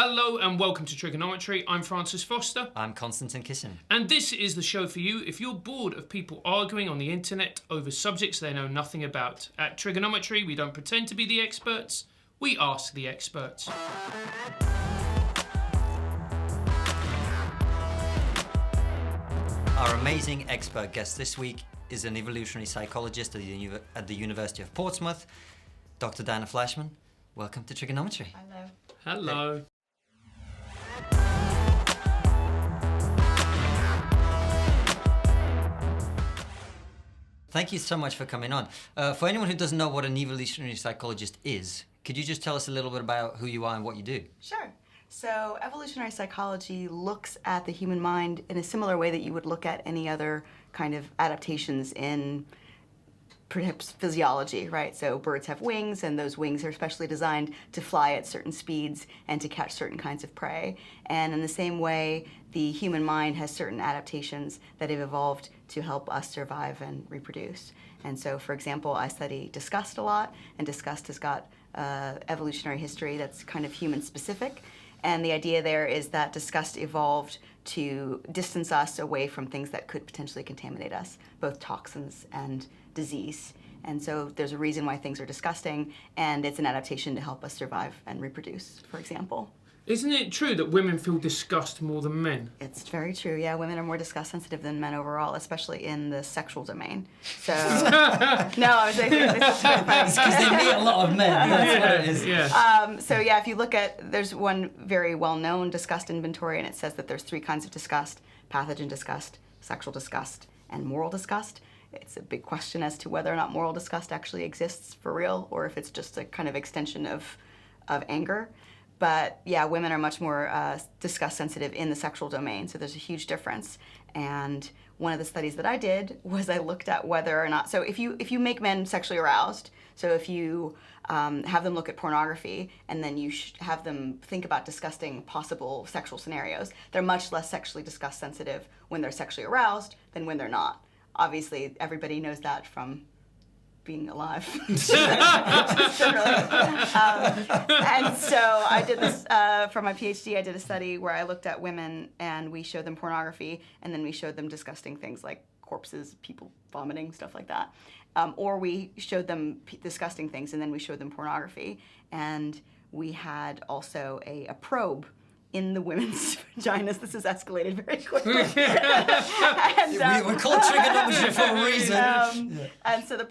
Hello and welcome to TRIGGERnometry. I'm Francis Foster. I'm Konstantin Kisin. And this is the show for you if you're bored of people arguing on the internet over subjects they know nothing about. At TRIGGERnometry, we don't pretend to be the experts, we ask the experts. Our amazing expert guest this week is an evolutionary psychologist at the University of Portsmouth, Dr. Diana Fleischman. Welcome to TRIGGERnometry. Hello. Hello. Thank you so much for coming on. For anyone who doesn't know what an evolutionary psychologist is, could you just tell us a little bit about who you are and what you do? Sure. So evolutionary psychology looks at the human mind in a similar way that you would look at any other kind of adaptations in perhaps physiology, right? So birds have wings, and those wings are specially designed to fly at certain speeds and to catch certain kinds of prey. And in the same way, the human mind has certain adaptations that have evolved to help us survive and reproduce. And so, for example, I study disgust a lot, and disgust has got evolutionary history that's kind of human-specific. And the idea there is that disgust evolved to distance us away from things that could potentially contaminate us, both toxins and disease. And so there's a reason why things are disgusting, and it's an adaptation to help us survive and reproduce, for example. Isn't it true that women feel disgust more than men? It's very true, yeah. Women are more disgust sensitive than men overall, especially in the sexual domain. So, no, I was like, it's Because they meet a lot of men. That's what it is. Yeah. So yeah, if you look at, there's one very well-known disgust inventory, and it says that there's 3 kinds of disgust: pathogen disgust, sexual disgust, and moral disgust. It's a big question as to whether or not moral disgust actually exists for real, or if it's just a kind of extension of anger. But yeah, women are much more disgust sensitive in the sexual domain, so there's a huge difference. And one of the studies that I did was I looked at whether or not, so if you make men sexually aroused, so if you have them look at pornography and then you have them think about disgusting possible sexual scenarios, they're much less sexually disgust sensitive when they're sexually aroused than when they're not. Obviously, everybody knows that from being alive. And so I did this for my PhD. I did a study where I looked at women and we showed them pornography, and then we showed them disgusting things like corpses, people vomiting, stuff like that. Or we showed them disgusting things and then we showed them pornography. And we had also a probe in the women's vaginas. This has escalated very quickly. We're called TRIGGERnometry for a reason. And so the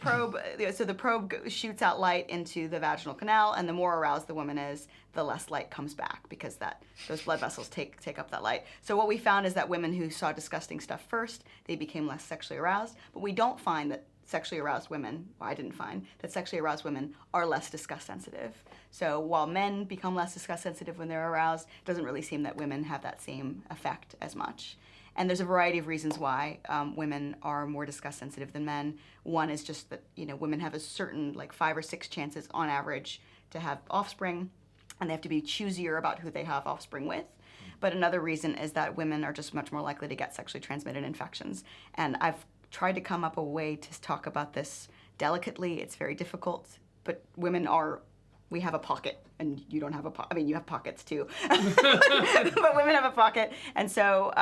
probe shoots out light into the vaginal canal, and the more aroused the woman is, the less light comes back, because those blood vessels take up that light. So what we found is that women who saw disgusting stuff first, they became less sexually aroused, but we don't find that sexually aroused women, well, I didn't find that sexually aroused women are less disgust sensitive. So while men become less disgust sensitive when they're aroused, it doesn't really seem that women have that same effect as much. And there's a variety of reasons why women are more disgust sensitive than men. One is just that, women have a certain 5 or 6 chances on average to have offspring, and they have to be choosier about who they have offspring with. But another reason is that women are just much more likely to get sexually transmitted infections. And I've tried to come up a way to talk about this delicately. It's very difficult, but we have a pocket, and you don't have a pocket. I mean, you have pockets too, but women have a pocket. And so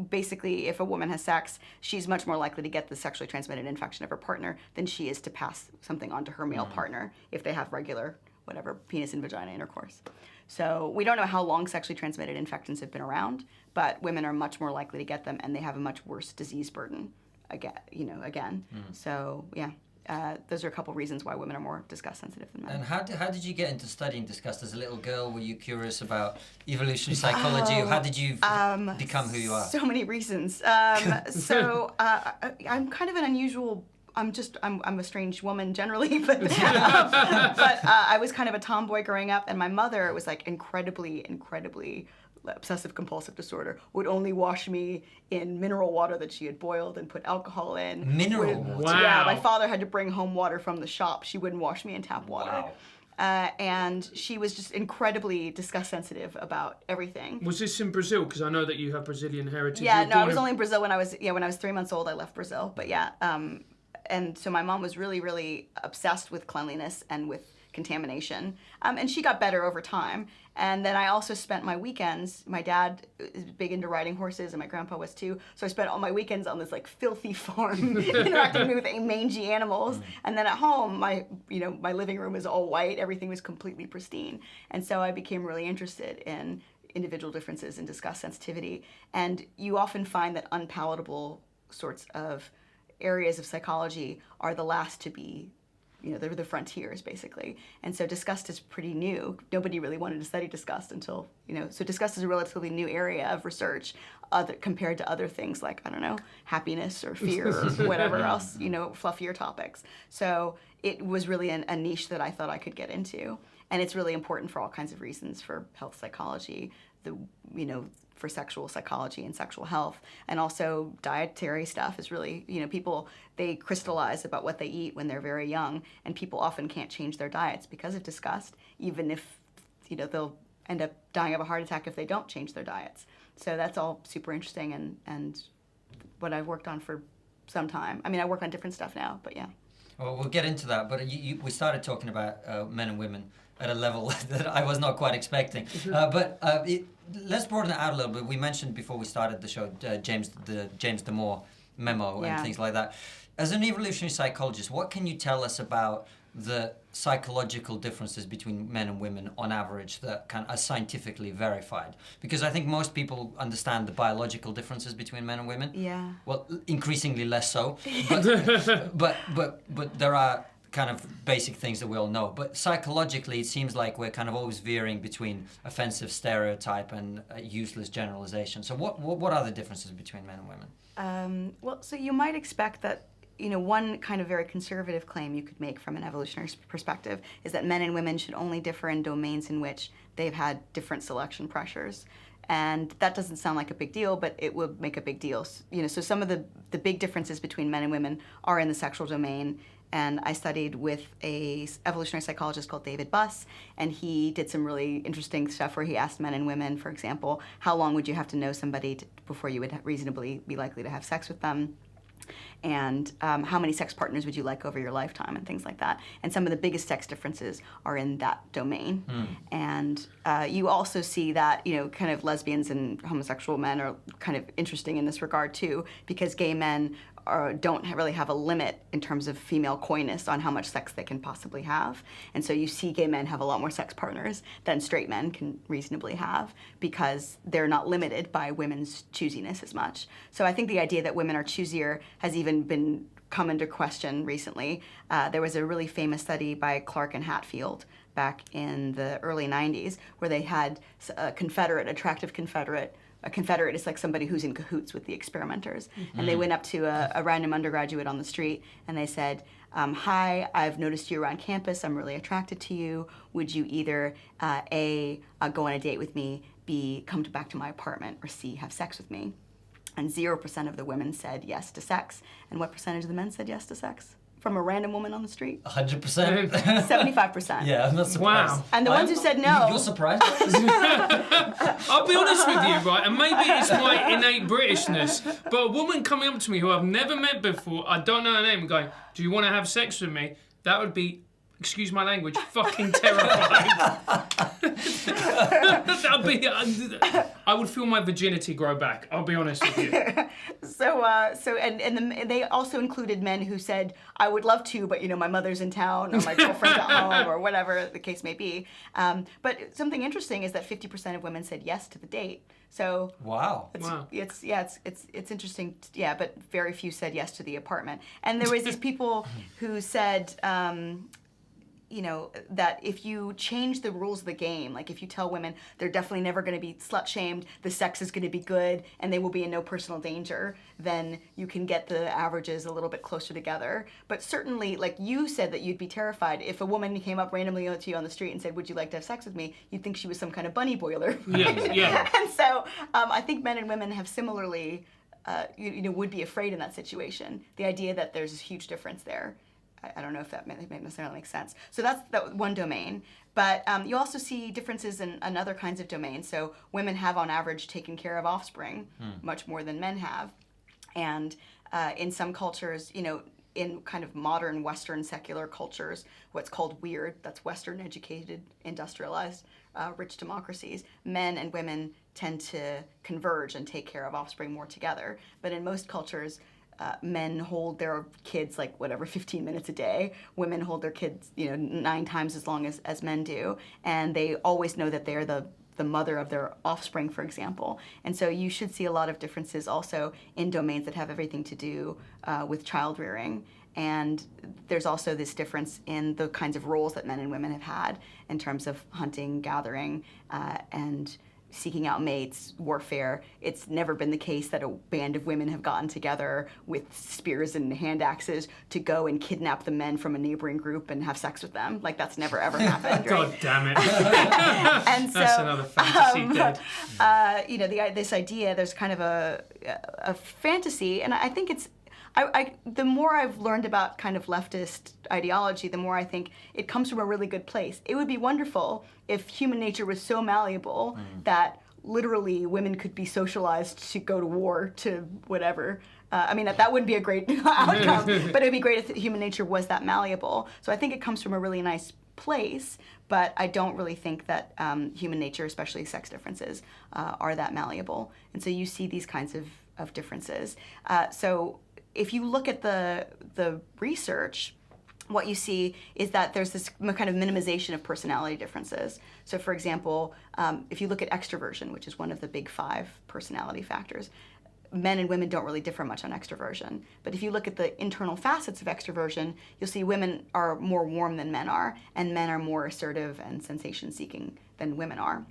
basically, if a woman has sex, she's much more likely to get the sexually transmitted infection of her partner than she is to pass something on to her male partner if they have regular, penis and vagina intercourse. So we don't know how long sexually transmitted infections have been around, but women are much more likely to get them, and they have a much worse disease burden again. So yeah, those are a couple reasons why women are more disgust sensitive than men. And how did you get into studying disgust as a little girl? Were you curious about evolutionary psychology? How did you become who you are? So many reasons. So I'm kind of an unusual. I'm a strange woman generally, but I was kind of a tomboy growing up, and my mother was incredibly obsessive compulsive disorder, would only wash me in mineral water that she had boiled and put alcohol in. Mineral water? Wow. Yeah, my father had to bring home water from the shop. She wouldn't wash me in tap water. Wow. And she was just incredibly disgust sensitive about everything. Was this in Brazil? Because I know that you have Brazilian heritage. Yeah, no, I was only in Brazil when I was 3 months old. I left Brazil, but yeah. And so my mom was really, really obsessed with cleanliness and with contamination. And she got better over time. And then I also spent my weekends, my dad is big into riding horses and my grandpa was too, so I spent all my weekends on this like filthy farm interacting with mangy animals. And then at home, my living room is all white, everything was completely pristine. And so I became really interested in individual differences in disgust sensitivity. And you often find that unpalatable sorts of areas of psychology are the last to be, they're the frontiers basically. And so disgust is pretty new. Nobody really wanted to study disgust until, so disgust is a relatively new area of research compared to other things like, I don't know, happiness or fear or whatever else, fluffier topics. So it was really a niche that I thought I could get into. And it's really important for all kinds of reasons, for health psychology, for sexual psychology and sexual health. And also dietary stuff is really, people, they crystallize about what they eat when they're very young, and people often can't change their diets because of disgust, even if, they'll end up dying of a heart attack if they don't change their diets. So that's all super interesting and what I've worked on for some time. I mean, I work on different stuff now, but yeah. Well, we'll get into that, but we started talking about men and women at a level that I was not quite expecting. Let's broaden it out a little bit. We mentioned before we started the show James Damore memo and things like that. As an evolutionary psychologist, what can you tell us about the psychological differences between men and women on average that are scientifically verified? Because I think most people understand the biological differences between men and women. Yeah. Well, increasingly less so. But there are kind of basic things that we all know. But psychologically, it seems like we're kind of always veering between offensive stereotype and useless generalization. So what are the differences between men and women? So you might expect that, one kind of very conservative claim you could make from an evolutionary perspective is that men and women should only differ in domains in which they've had different selection pressures. And that doesn't sound like a big deal, but it would make a big deal. So some of the big differences between men and women are in the sexual domain. And I studied with a evolutionary psychologist called David Buss, and he did some really interesting stuff where he asked men and women, for example, how long would you have to know somebody before you would reasonably be likely to have sex with them? And how many sex partners would you like over your lifetime, and things like that. And some of the biggest sex differences are in that domain. And you also see that, kind of lesbians and homosexual men are kind of interesting in this regard too, because gay men don't really have a limit in terms of female coyness on how much sex they can possibly have. And so you see gay men have a lot more sex partners than straight men can reasonably have, because they're not limited by women's choosiness as much. So I think the idea that women are choosier has even been come into question recently. There was a really famous study by Clark and Hatfield back in the early 90s where they had a attractive Confederate. A Confederate is like somebody who's in cahoots with the experimenters. Mm-hmm. And they went up to a random undergraduate on the street and they said, hi, I've noticed you around campus. I'm really attracted to you. Would you either A, go on a date with me, B, come back to my apartment, or C, have sex with me? And 0% of the women said yes to sex. And what percentage of the men said yes to sex? From a random woman on the street? 100%. 75%. Yeah, I'm not surprised. Wow. And the ones who said no. You're surprised? I'll be honest with you, right, and maybe it's my innate Britishness, but a woman coming up to me who I've never met before, I don't know her name, and going, do you want to have sex with me? That would be, excuse my language, fucking terrifying. I would feel my virginity grow back, I'll be honest with you. They also included men who said, I would love to, but my mother's in town, or my girlfriend's at home, or whatever the case may be. But something interesting is that 50% of women said yes to the date. So wow. It's interesting. But very few said yes to the apartment. And there was these people who said, that if you change the rules of the game, like if you tell women they're definitely never going to be slut-shamed, the sex is going to be good, and they will be in no personal danger, then you can get the averages a little bit closer together. But certainly, like you said that you'd be terrified if a woman came up randomly to you on the street and said, would you like to have sex with me? You'd think she was some kind of bunny boiler. Yeah. And so I think men and women have similarly, would be afraid in that situation. The idea that there's a huge difference there. I don't know if that may necessarily make sense. So that's one domain. But you also see differences in other kinds of domains. So women have, on average, taken care of offspring much more than men have. And in some cultures, in kind of modern Western secular cultures, what's called weird, that's Western educated, industrialized, rich democracies, men and women tend to converge and take care of offspring more together. But in most cultures, men hold their kids like whatever 15 minutes a day. Women hold their kids 9 times as long as men do, and they always know that they're the mother of their offspring, for example. And so you should see a lot of differences also in domains that have everything to do with child rearing. And there's also this difference in the kinds of roles that men and women have had in terms of hunting, gathering, and seeking out mates, warfare. It's never been the case that a band of women have gotten together with spears and hand axes to go and kidnap the men from a neighboring group and have sex with them. Like, that's never ever happened. God damn it. And so, that's another fantasy dead. This idea, there's kind of a fantasy, and I think it's, the more I've learned about kind of leftist ideology, the more I think it comes from a really good place. It would be wonderful if human nature was so malleable that literally women could be socialized to go to war, to whatever. That wouldn't be a great outcome, but it'd be great if human nature was that malleable. So I think it comes from a really nice place, but I don't really think that human nature, especially sex differences, are that malleable. And so you see these kinds of differences. So if you look at the research, what you see is that there's this kind of minimization of personality differences. So for example, if you look at extroversion, which is one of the big 5 personality factors, men and women don't really differ much on extroversion. But if you look at the internal facets of extroversion, you'll see women are more warm than men are, and men are more assertive and sensation-seeking than women are.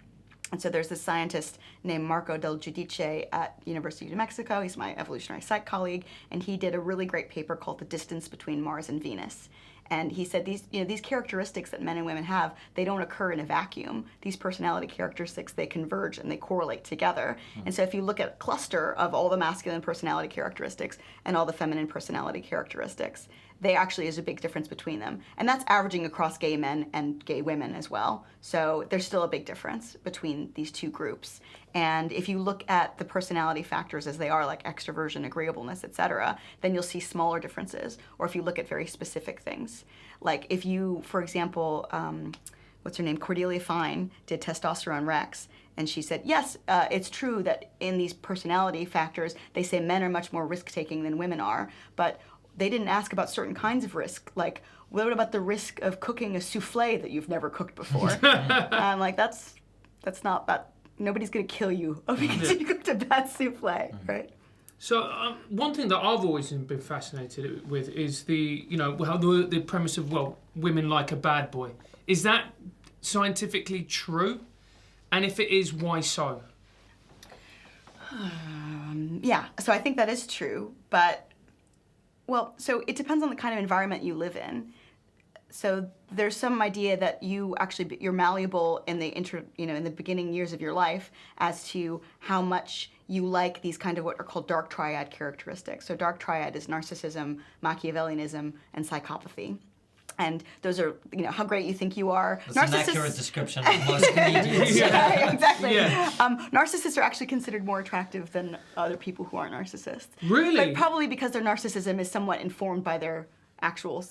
And so there's this scientist named Marco Del Giudice at University of New Mexico. He's my evolutionary psych colleague, and he did a really great paper called The Distance Between Mars and Venus. And he said these characteristics that men and women have, they don't occur in a vacuum. These personality characteristics, they converge and they correlate together. And so if you look at a cluster of all the masculine personality characteristics and all the feminine personality characteristics, they actually is a big difference between them. And that's averaging across gay men and gay women as well. So there's still a big difference between these two groups. And if you look at the personality factors as they are, like extroversion, agreeableness, etc., then you'll see smaller differences. Or if you look at very specific things. Like if you, for example, what's her name, Cordelia Fine, did Testosterone Rex, and she said, yes, it's true that in these personality factors, they say men are much more risk-taking than women are, but they didn't ask about certain kinds of risk, like what about the risk of cooking a souffle that you've never cooked before? I'm like, that's not that. Nobody's gonna kill you because you cooked a bad souffle, right? So one thing that I've always been fascinated with is the premise of, well, women like a bad boy. Is that scientifically true? And if it is, why so? Yeah, so I think that is true, but so it depends on the kind of environment you live in. So there's some idea that you're malleable in the beginning years of your life as to how much you like these kind of what are called dark triad characteristics. So dark triad is narcissism, Machiavellianism, and psychopathy. And those are, how great you think you are. That's an accurate description of most comedians. Yeah, exactly. Yeah. Narcissists are actually considered more attractive than other people who aren't narcissists. Really? But probably because their narcissism is somewhat informed by their actual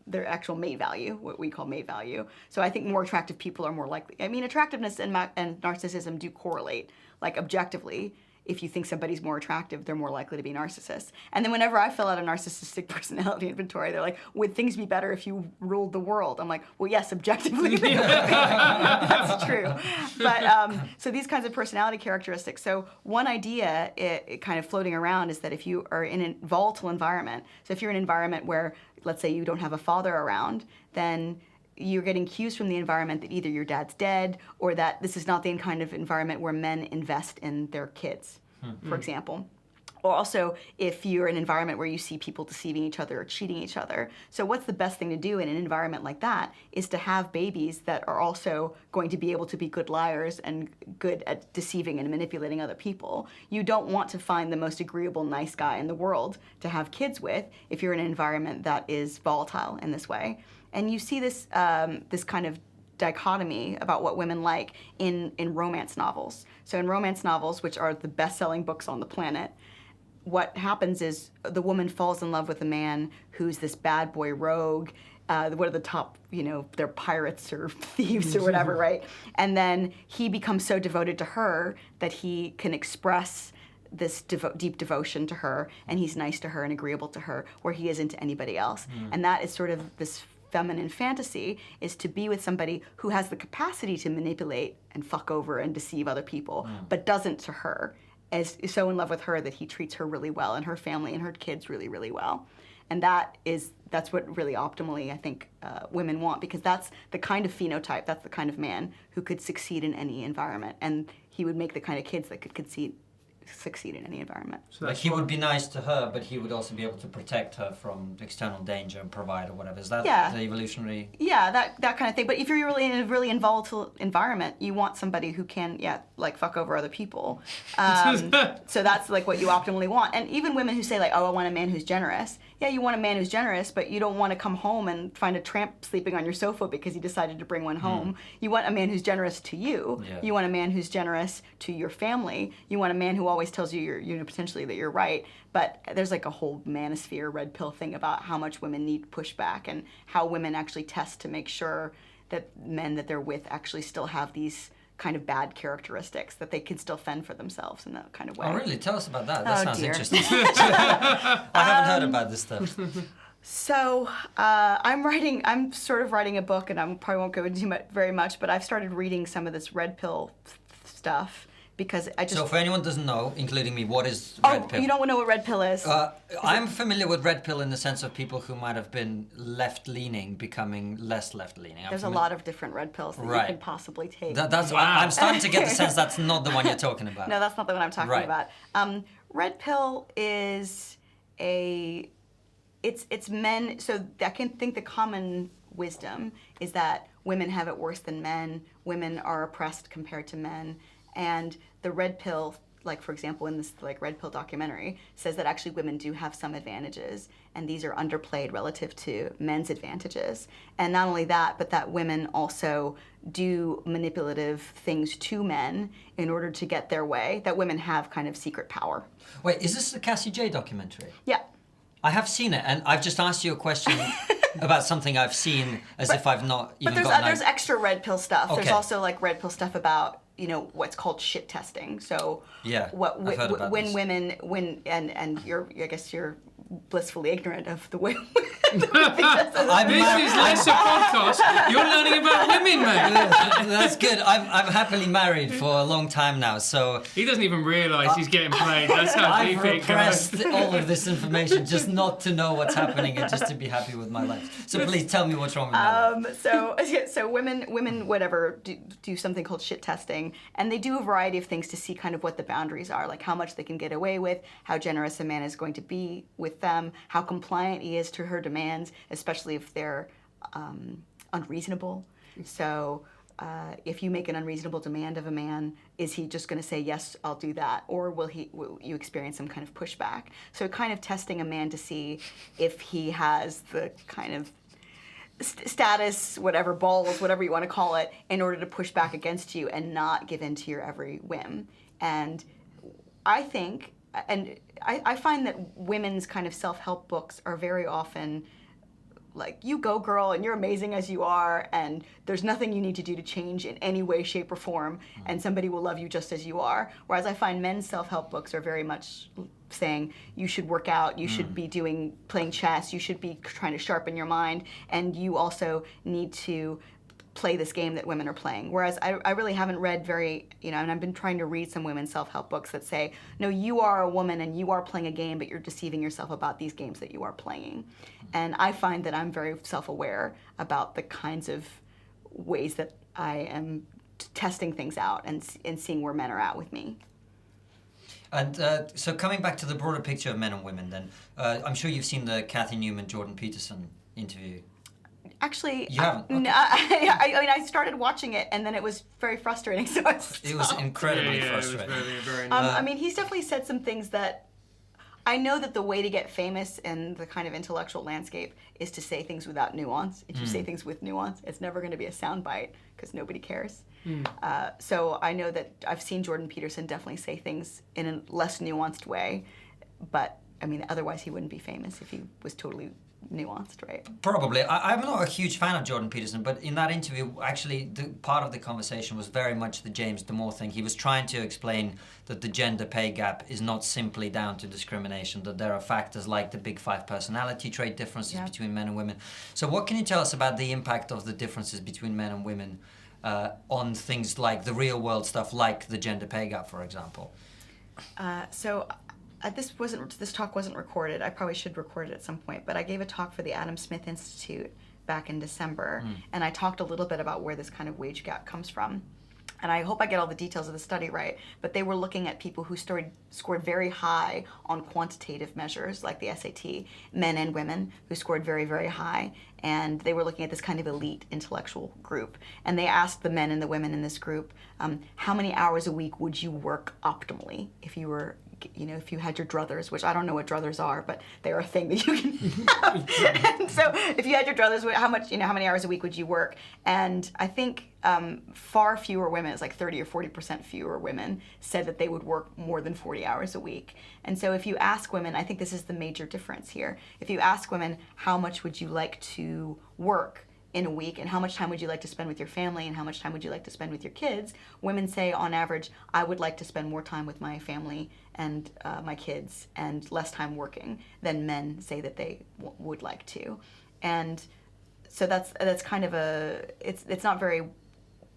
their mate value, what we call mate value. So I think more attractive people are more likely. Attractiveness and narcissism do correlate, like objectively. If you think somebody's more attractive, they're more likely to be narcissists. And then whenever I fill out a narcissistic personality inventory, they're like, would things be better if you ruled the world? I'm like, well, yes, objectively. That's true. But so these kinds of personality characteristics. So one idea it kind of floating around is that if you are in a volatile environment, so if you're in an environment where, let's say, you don't have a father around, then you're getting cues from the environment that either your dad's dead or that this is not the kind of environment where men invest in their kids, for example. Or also if you're in an environment where you see people deceiving each other or cheating each other. So what's the best thing to do in an environment like that is to have babies that are also going to be able to be good liars and good at deceiving and manipulating other people. You don't want to find the most agreeable, nice guy in the world to have kids with if you're in an environment that is volatile in this way. And you see this this kind of dichotomy about what women like in romance novels. So in romance novels, which are the best-selling books on the planet, what happens is the woman falls in love with a man who's this bad boy rogue. What are the top, they're pirates or thieves or whatever, right? And then he becomes so devoted to her that he can express this deep devotion to her, and he's nice to her and agreeable to her, where he isn't to anybody else. And that is sort of this feminine fantasy, is to be with somebody who has the capacity to manipulate and fuck over and deceive other people, but doesn't to her, is so in love with her that he treats her really well and her family and her kids really, really well. And that's what really optimally, I think, women want, because that's the kind of phenotype, that's the kind of man who could succeed in any environment. And he would make the kind of kids that could succeed in any environment. So like he would be nice to her, but he would also be able to protect her from external danger and provide or whatever. Is that the evolutionary? Yeah, that kind of thing. But if you're really in a really volatile environment, you want somebody who can, fuck over other people. So that's like what you optimally want. And even women who say like, oh, I want a man who's generous. Yeah, you want a man who's generous, but you don't want to come home and find a tramp sleeping on your sofa because he decided to bring one home. You want a man who's generous to you. Yeah. You want a man who's generous to your family. You want a man who always tells you potentially that you're right. But there's like a whole manosphere red pill thing about how much women need pushback and how women actually test to make sure that men that they're with actually still have these kind of bad characteristics, that they can still fend for themselves in that kind of way. Oh, really? Tell us about that. That sounds dear. interesting. I haven't heard about this stuff. So I'm sort of writing a book, and I probably won't go into very much, but I've started reading some of this red pill stuff because I just... So for anyone who doesn't know, including me, what is red pill? You don't know what red pill is? I'm familiar with red pill in the sense of people who might have been left-leaning becoming less left-leaning. There's a lot of different red pills that you can possibly take. I'm starting to get the sense that's not the one you're talking about. No, that's not the one I'm talking about. Red pill is it's men, so I can think the common wisdom is that women have it worse than men, women are oppressed compared to men, and the red pill, like for example in this like red pill documentary, says that actually women do have some advantages, and these are underplayed relative to men's advantages. And not only that, but that women also do manipulative things to men in order to get their way, that women have kind of secret power. Wait, is this the Cassie J documentary? Yeah. I have seen it, and I've just asked you a question about something I've seen if I've not even But there's extra red pill stuff. Okay. There's also like red pill stuff about what's called shit testing. So I've heard about when this. women and I guess you're blissfully ignorant of the way. This is less a podcast. You're learning about women, mate. That's good. I'm happily married for a long time now, so He doesn't even realise he's getting played. That's how I've deep it goes. repressed all of this information just not to know what's happening and just to be happy with my life. So please tell me what's wrong with my life. So women whatever do something called shit testing, and they do a variety of things to see kind of what the boundaries are, like how much they can get away with, how generous a man is going to be with them, how compliant he is to her demands, especially if they're unreasonable. So if you make an unreasonable demand of a man, is he just going to say, yes, I'll do that? Or will you experience some kind of pushback? So kind of testing a man to see if he has the kind of status, whatever, balls, whatever you want to call it, in order to push back against you and not give in to your every whim. And I think, and I find that women's kind of self-help books are very often like, you go girl and you're amazing as you are, and there's nothing you need to do to change in any way, shape, or form, and somebody will love you just as you are. Whereas I find men's self-help books are very much saying you should work out, you should be playing chess, you should be trying to sharpen your mind, and you also need to play this game that women are playing. Whereas I really haven't read and I've been trying to read some women's self-help books that say, no, you are a woman and you are playing a game, but you're deceiving yourself about these games that you are playing. And I find that I'm very self-aware about the kinds of ways that I am testing things out and seeing where men are at with me. And so coming back to the broader picture of men and women then, I'm sure you've seen the Kathy Newman-Jordan Peterson interview. Actually, you haven't? Okay. I started watching it, and then it was very frustrating, so I stopped. It was incredibly frustrating. It was very he's definitely said some things that I know that the way to get famous in the kind of intellectual landscape is to say things without nuance. If you say things with nuance, it's never going to be a soundbite because nobody cares. So I know that I've seen Jordan Peterson definitely say things in a less nuanced way, but I mean, otherwise he wouldn't be famous if he was totally nuanced, right? Probably. I'm not a huge fan of Jordan Peterson, but in that interview, actually, part of the conversation was very much the James Damore thing. He was trying to explain that the gender pay gap is not simply down to discrimination, that there are factors like the big five personality trait differences between men and women. So what can you tell us about the impact of the differences between men and women on things like the real world stuff, like the gender pay gap, for example? This talk wasn't recorded. I probably should record it at some point, but I gave a talk for the Adam Smith Institute back in December, and I talked a little bit about where this kind of wage gap comes from. And I hope I get all the details of the study right, but they were looking at people who scored very high on quantitative measures like the SAT, men and women who scored very, very high, and they were looking at this kind of elite intellectual group. And they asked the men and the women in this group, how many hours a week would you work optimally if you were, if you had your druthers, which I don't know what druthers are, but they're a thing that you can have. And so if you had your druthers, how many hours a week would you work? And I think far fewer women, it's like 30 or 40% fewer women, said that they would work more than 40 hours a week. And so if you ask women, I think this is the major difference here. If you ask women, how much would you like to work in a week, and how much time would you like to spend with your family, and how much time would you like to spend with your kids, women say on average, I would like to spend more time with my family and my kids and less time working than men say that they would like to. And so that's kind of it's not very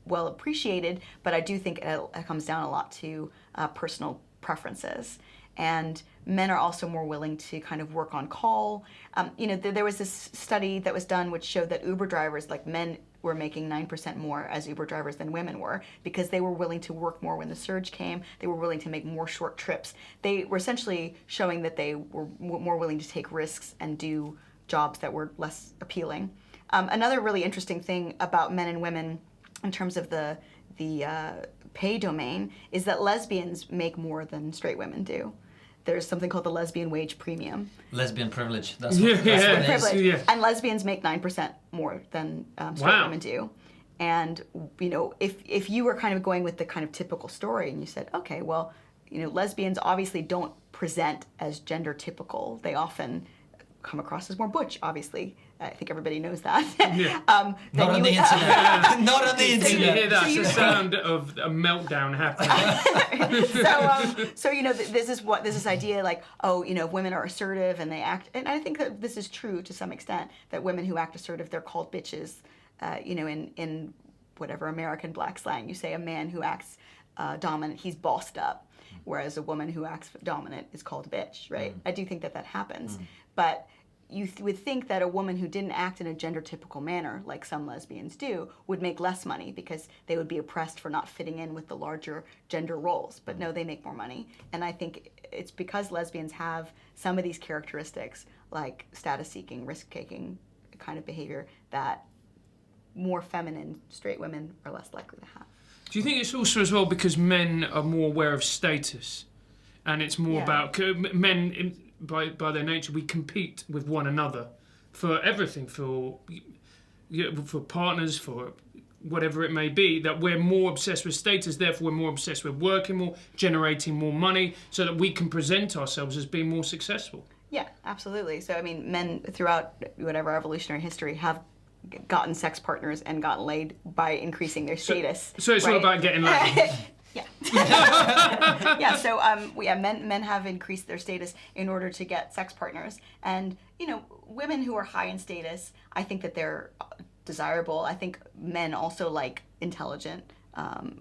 well appreciated, but I do think it comes down a lot to personal preferences. And men are also more willing to kind of work on call. There was this study that was done which showed that Uber drivers, like men, were making 9% more as Uber drivers than women were because they were willing to work more when the surge came. They were willing to make more short trips. They were essentially showing that they were more willing to take risks and do jobs that were less appealing. Another really interesting thing about men and women in terms of the pay domain is that lesbians make more than straight women do. There's something called the lesbian wage premium. Lesbian privilege. That's what it is. Yeah. And lesbians make 9% more than straight women do. And if you were kind of going with the kind of typical story and you said, okay, well, lesbians obviously don't present as gender typical. They often come across as more butch, obviously. I think everybody knows that. Yeah. Not on the internet. Not on the internet. Yeah, that's the sound of a meltdown happening. There's this idea like, women are assertive and they act, and I think that this is true to some extent, that women who act assertive, they're called bitches. In whatever American black slang, you say a man who acts dominant, he's bossed up, whereas a woman who acts dominant is called a bitch, right? I do think that happens, but you would think that a woman who didn't act in a gender-typical manner, like some lesbians do, would make less money because they would be oppressed for not fitting in with the larger gender roles. But no, they make more money. And I think it's because lesbians have some of these characteristics, like status-seeking, risk-taking kind of behavior, that more feminine straight women are less likely to have. Do you think it's also as well because men are more aware of status? And it's more about men... By their nature, we compete with one another for everything, for partners, for whatever it may be, that we're more obsessed with status, therefore we're more obsessed with working more, generating more money, so that we can present ourselves as being more successful. Yeah, absolutely. So, I mean, men throughout whatever evolutionary history have gotten sex partners and gotten laid by increasing their status. So it's all about getting laid. Yeah. So men have increased their status in order to get sex partners. And, women who are high in status, I think that they're desirable. I think men also like intelligent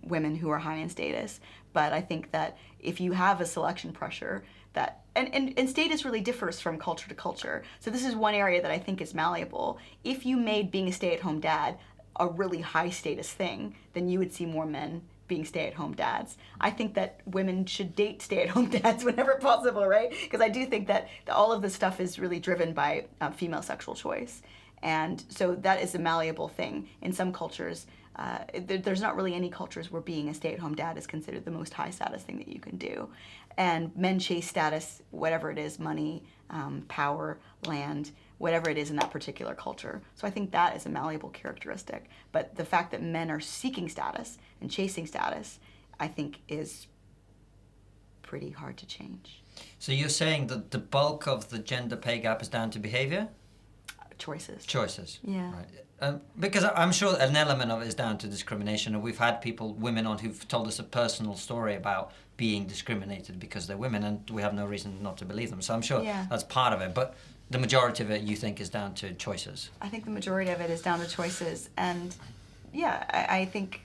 women who are high in status. But I think that if you have a selection pressure that, and status really differs from culture to culture. So this is one area that I think is malleable. If you made being a stay-at-home dad a really high status thing, then you would see more men being stay-at-home dads. I think that women should date stay-at-home dads whenever possible, right? Because I do think that all of this stuff is really driven by female sexual choice. And so that is a malleable thing. In some cultures, there's not really any cultures where being a stay-at-home dad is considered the most high status thing that you can do. And men chase status, whatever it is, money, power, land, whatever it is in that particular culture. So I think that is a malleable characteristic. But the fact that men are seeking status and chasing status, I think is pretty hard to change. So you're saying that the bulk of the gender pay gap is down to behavior? Choices. Yeah. Right. Because I'm sure an element of it is down to discrimination, and we've had women on who've told us a personal story about being discriminated because they're women, and we have no reason not to believe them. So I'm sure that's part of it. But the majority of it, you think, is down to choices? I think the majority of it is down to choices. And yeah, I think...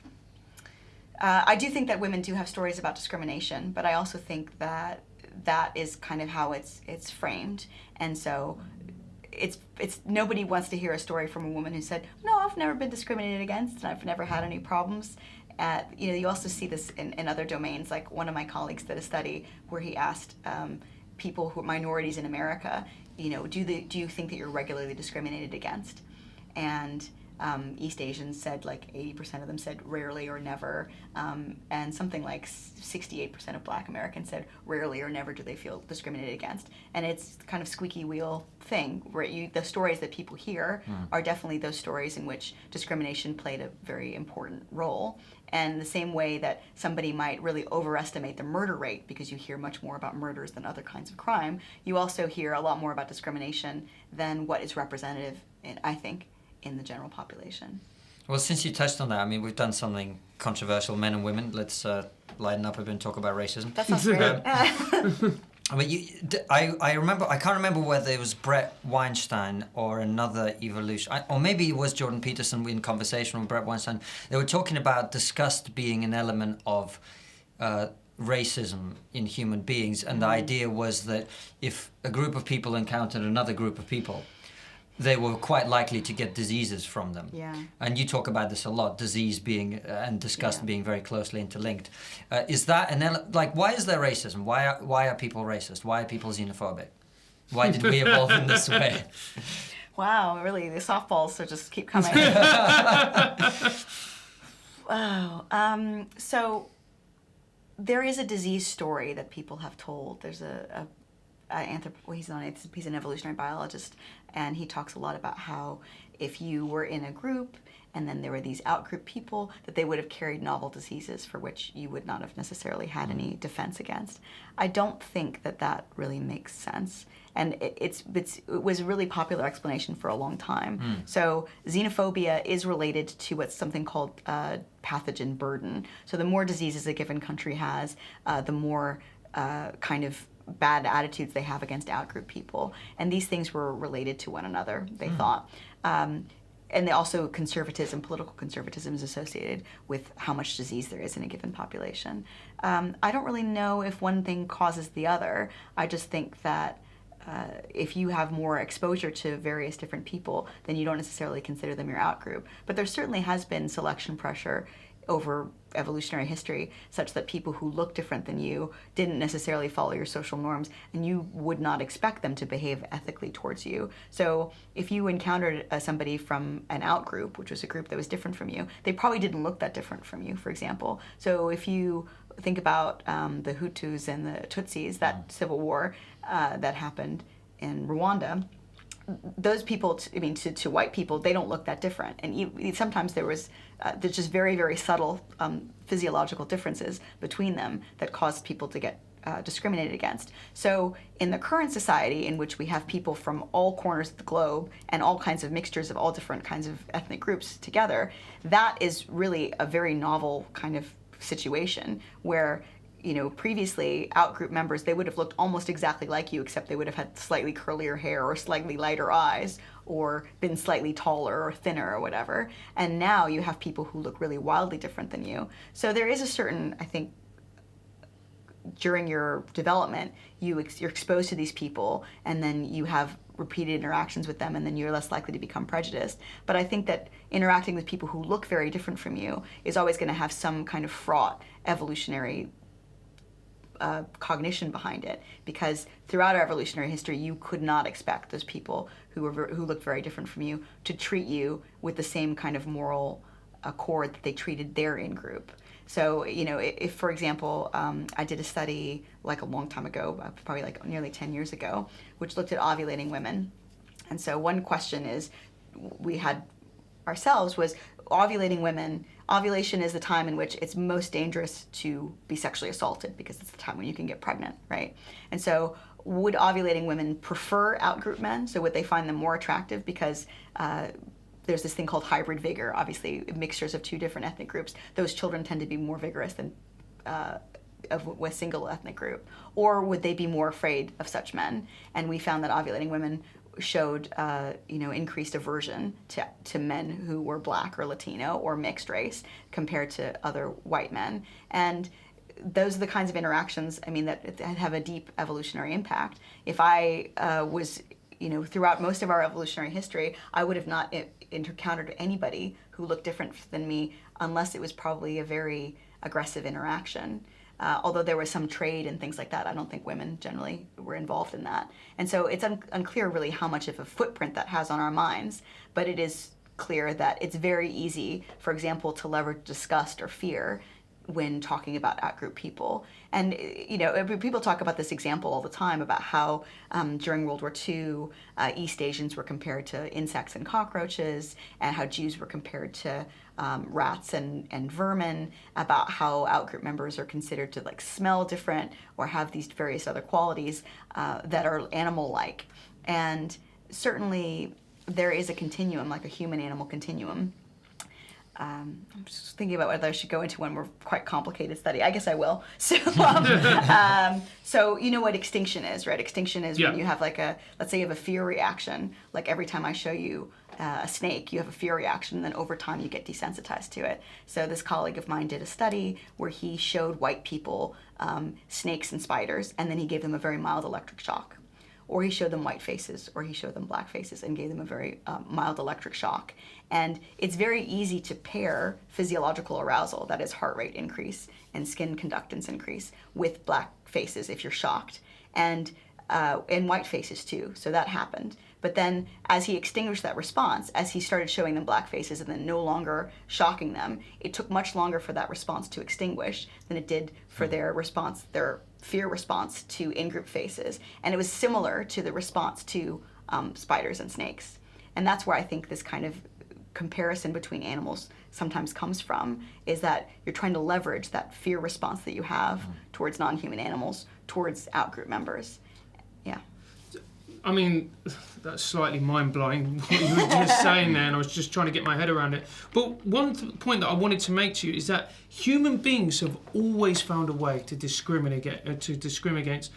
I do think that women do have stories about discrimination, but I also think that that is kind of how it's framed. And so it's nobody wants to hear a story from a woman who said, no, I've never been discriminated against and I've never had any problems. You also see this in other domains. Like one of my colleagues did a study where he asked people who are minorities in America, do you think that you're regularly discriminated against? And East Asians said like 80% of them said rarely or never, and something like 68% of Black Americans said rarely or never do they feel discriminated against. And it's kind of squeaky wheel thing where the stories that people hear are definitely those stories in which discrimination played a very important role. And the same way that somebody might really overestimate the murder rate because you hear much more about murders than other kinds of crime, you also hear a lot more about discrimination than what is representative, I think, in the general population. Well, since you touched on that, I mean, we've done something controversial, men and women. Let's lighten up a bit and talk about racism. That sounds great. I mean, I remember, I can't remember whether it was Brett Weinstein or another evolution, or maybe it was Jordan Peterson in conversation with Brett Weinstein. They were talking about disgust being an element of racism in human beings, and the idea was that if a group of people encountered another group of people, they were quite likely to get diseases from them. Yeah. And you talk about this a lot, disease being and disgust being very closely interlinked. Is that why is there racism? Why are people racist? Why are people xenophobic? Why did we evolve in this way? Wow, really, the softballs just keep coming. Wow. So there is a disease story that people have told. There's he's an evolutionary biologist, and he talks a lot about how if you were in a group and then there were these out-group people, that they would have carried novel diseases for which you would not have necessarily had any defense against. I don't think that really makes sense. And it was a really popular explanation for a long time. So xenophobia is related to what's something called pathogen burden. So the more diseases a given country has, the more kind of bad attitudes they have against out-group people. And these things were related to one another, they thought. And they also political conservatism is associated with how much disease there is in a given population. I don't really know if one thing causes the other. I just think that if you have more exposure to various different people, then you don't necessarily consider them your out-group. But there certainly has been selection pressure over evolutionary history, such that people who look different than you didn't necessarily follow your social norms, and you would not expect them to behave ethically towards you. So if you encountered somebody from an out-group, which was a group that was different from you, they probably didn't look that different from you, for example. So if you think about the Hutus and the Tutsis, that civil war that happened in Rwanda, those people, to white people, they don't look that different. And sometimes there's just very, very subtle physiological differences between them that caused people to get discriminated against. So in the current society, in which we have people from all corners of the globe and all kinds of mixtures of all different kinds of ethnic groups together, that is really a very novel kind of situation where previously out-group members, they would have looked almost exactly like you, except they would have had slightly curlier hair or slightly lighter eyes or been slightly taller or thinner or whatever. And now you have people who look really wildly different than you. So there is a certain, I think, during your development, you're exposed to these people, and then you have repeated interactions with them, and then you're less likely to become prejudiced. But I think that interacting with people who look very different from you is always going to have some kind of fraught evolutionary cognition behind it, because throughout our evolutionary history, you could not expect those people who looked very different from you to treat you with the same kind of moral accord that they treated their in-group. So, if, for example, I did a study like a long time ago, probably like nearly 10 years ago, which looked at ovulating women. And so one question we had ourselves was, ovulating women, ovulation is the time in which it's most dangerous to be sexually assaulted because it's the time when you can get pregnant, right? And so would ovulating women prefer outgroup men? So would they find them more attractive because there's this thing called hybrid vigor, obviously mixtures of two different ethnic groups. Those children tend to be more vigorous than of a single ethnic group. Or would they be more afraid of such men? And we found that ovulating women showed increased aversion to men who were black or Latino or mixed race compared to other white men. And those are the kinds of interactions, that have a deep evolutionary impact. If I was, throughout most of our evolutionary history, I would have not encountered anybody who looked different than me unless it was probably a very aggressive interaction. Although there was some trade and things like that, I don't think women generally were involved in that. And so it's unclear really how much of a footprint that has on our minds, but it is clear that it's very easy, for example, to leverage disgust or fear when talking about outgroup people. And people talk about this example all the time about how during World War II, East Asians were compared to insects and cockroaches, and how Jews were compared to rats and vermin, about how outgroup members are considered to smell different or have these various other qualities that are animal-like. And certainly there is a continuum, like a human-animal continuum. I'm just thinking about whether I should go into one more quite complicated study. I guess I will. So, so you know what extinction is, right? Extinction is when you have let's say you have a fear reaction. Like every time I show you a snake, you have a fear reaction, and then over time you get desensitized to it. So this colleague of mine did a study where he showed white people snakes and spiders, and then he gave them a very mild electric shock. Or he showed them white faces, or he showed them black faces and gave them a very mild electric shock. And it's very easy to pair physiological arousal, that is heart rate increase and skin conductance increase, with black faces if you're shocked, and white faces too. So that happened. But then as he extinguished that response, as he started showing them black faces and then no longer shocking them, it took much longer for that response to extinguish than it did for their response, their fear response to in-group faces. And it was similar to the response to spiders and snakes. And that's where I think this kind of comparison between animals sometimes comes from, is that you're trying to leverage that fear response that you have towards non-human animals, towards outgroup members. Yeah. That's slightly mind-blowing what you were just saying there, and I was just trying to get my head around it. But one point that I wanted to make to you is that human beings have always found a way to discriminate against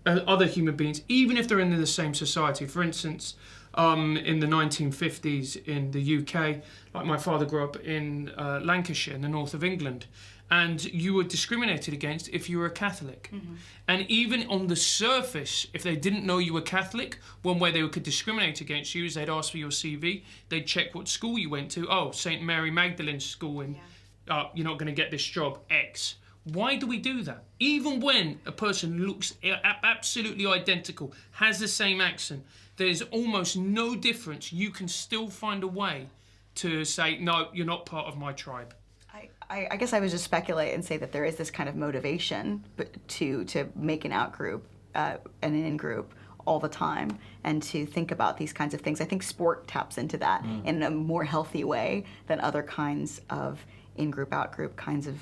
other human beings, even if they're in the same society. For instance, in the 1950s in the UK, like my father grew up in Lancashire, in the north of England, and you were discriminated against if you were a Catholic. Mm-hmm. And even on the surface, if they didn't know you were Catholic, one way they could discriminate against you is they'd ask for your CV, they'd check what school you went to. Oh, St. Mary Magdalene School, and you're not going to get this job, X. Why do we do that? Even when a person looks absolutely identical, has the same accent, there's almost no difference. You can still find a way to say, no, you're not part of my tribe. I guess I would just speculate and say that there is this kind of motivation to make an out-group and an in-group all the time, and to think about these kinds of things. I think sport taps into that in a more healthy way than other kinds of in-group, out-group kinds of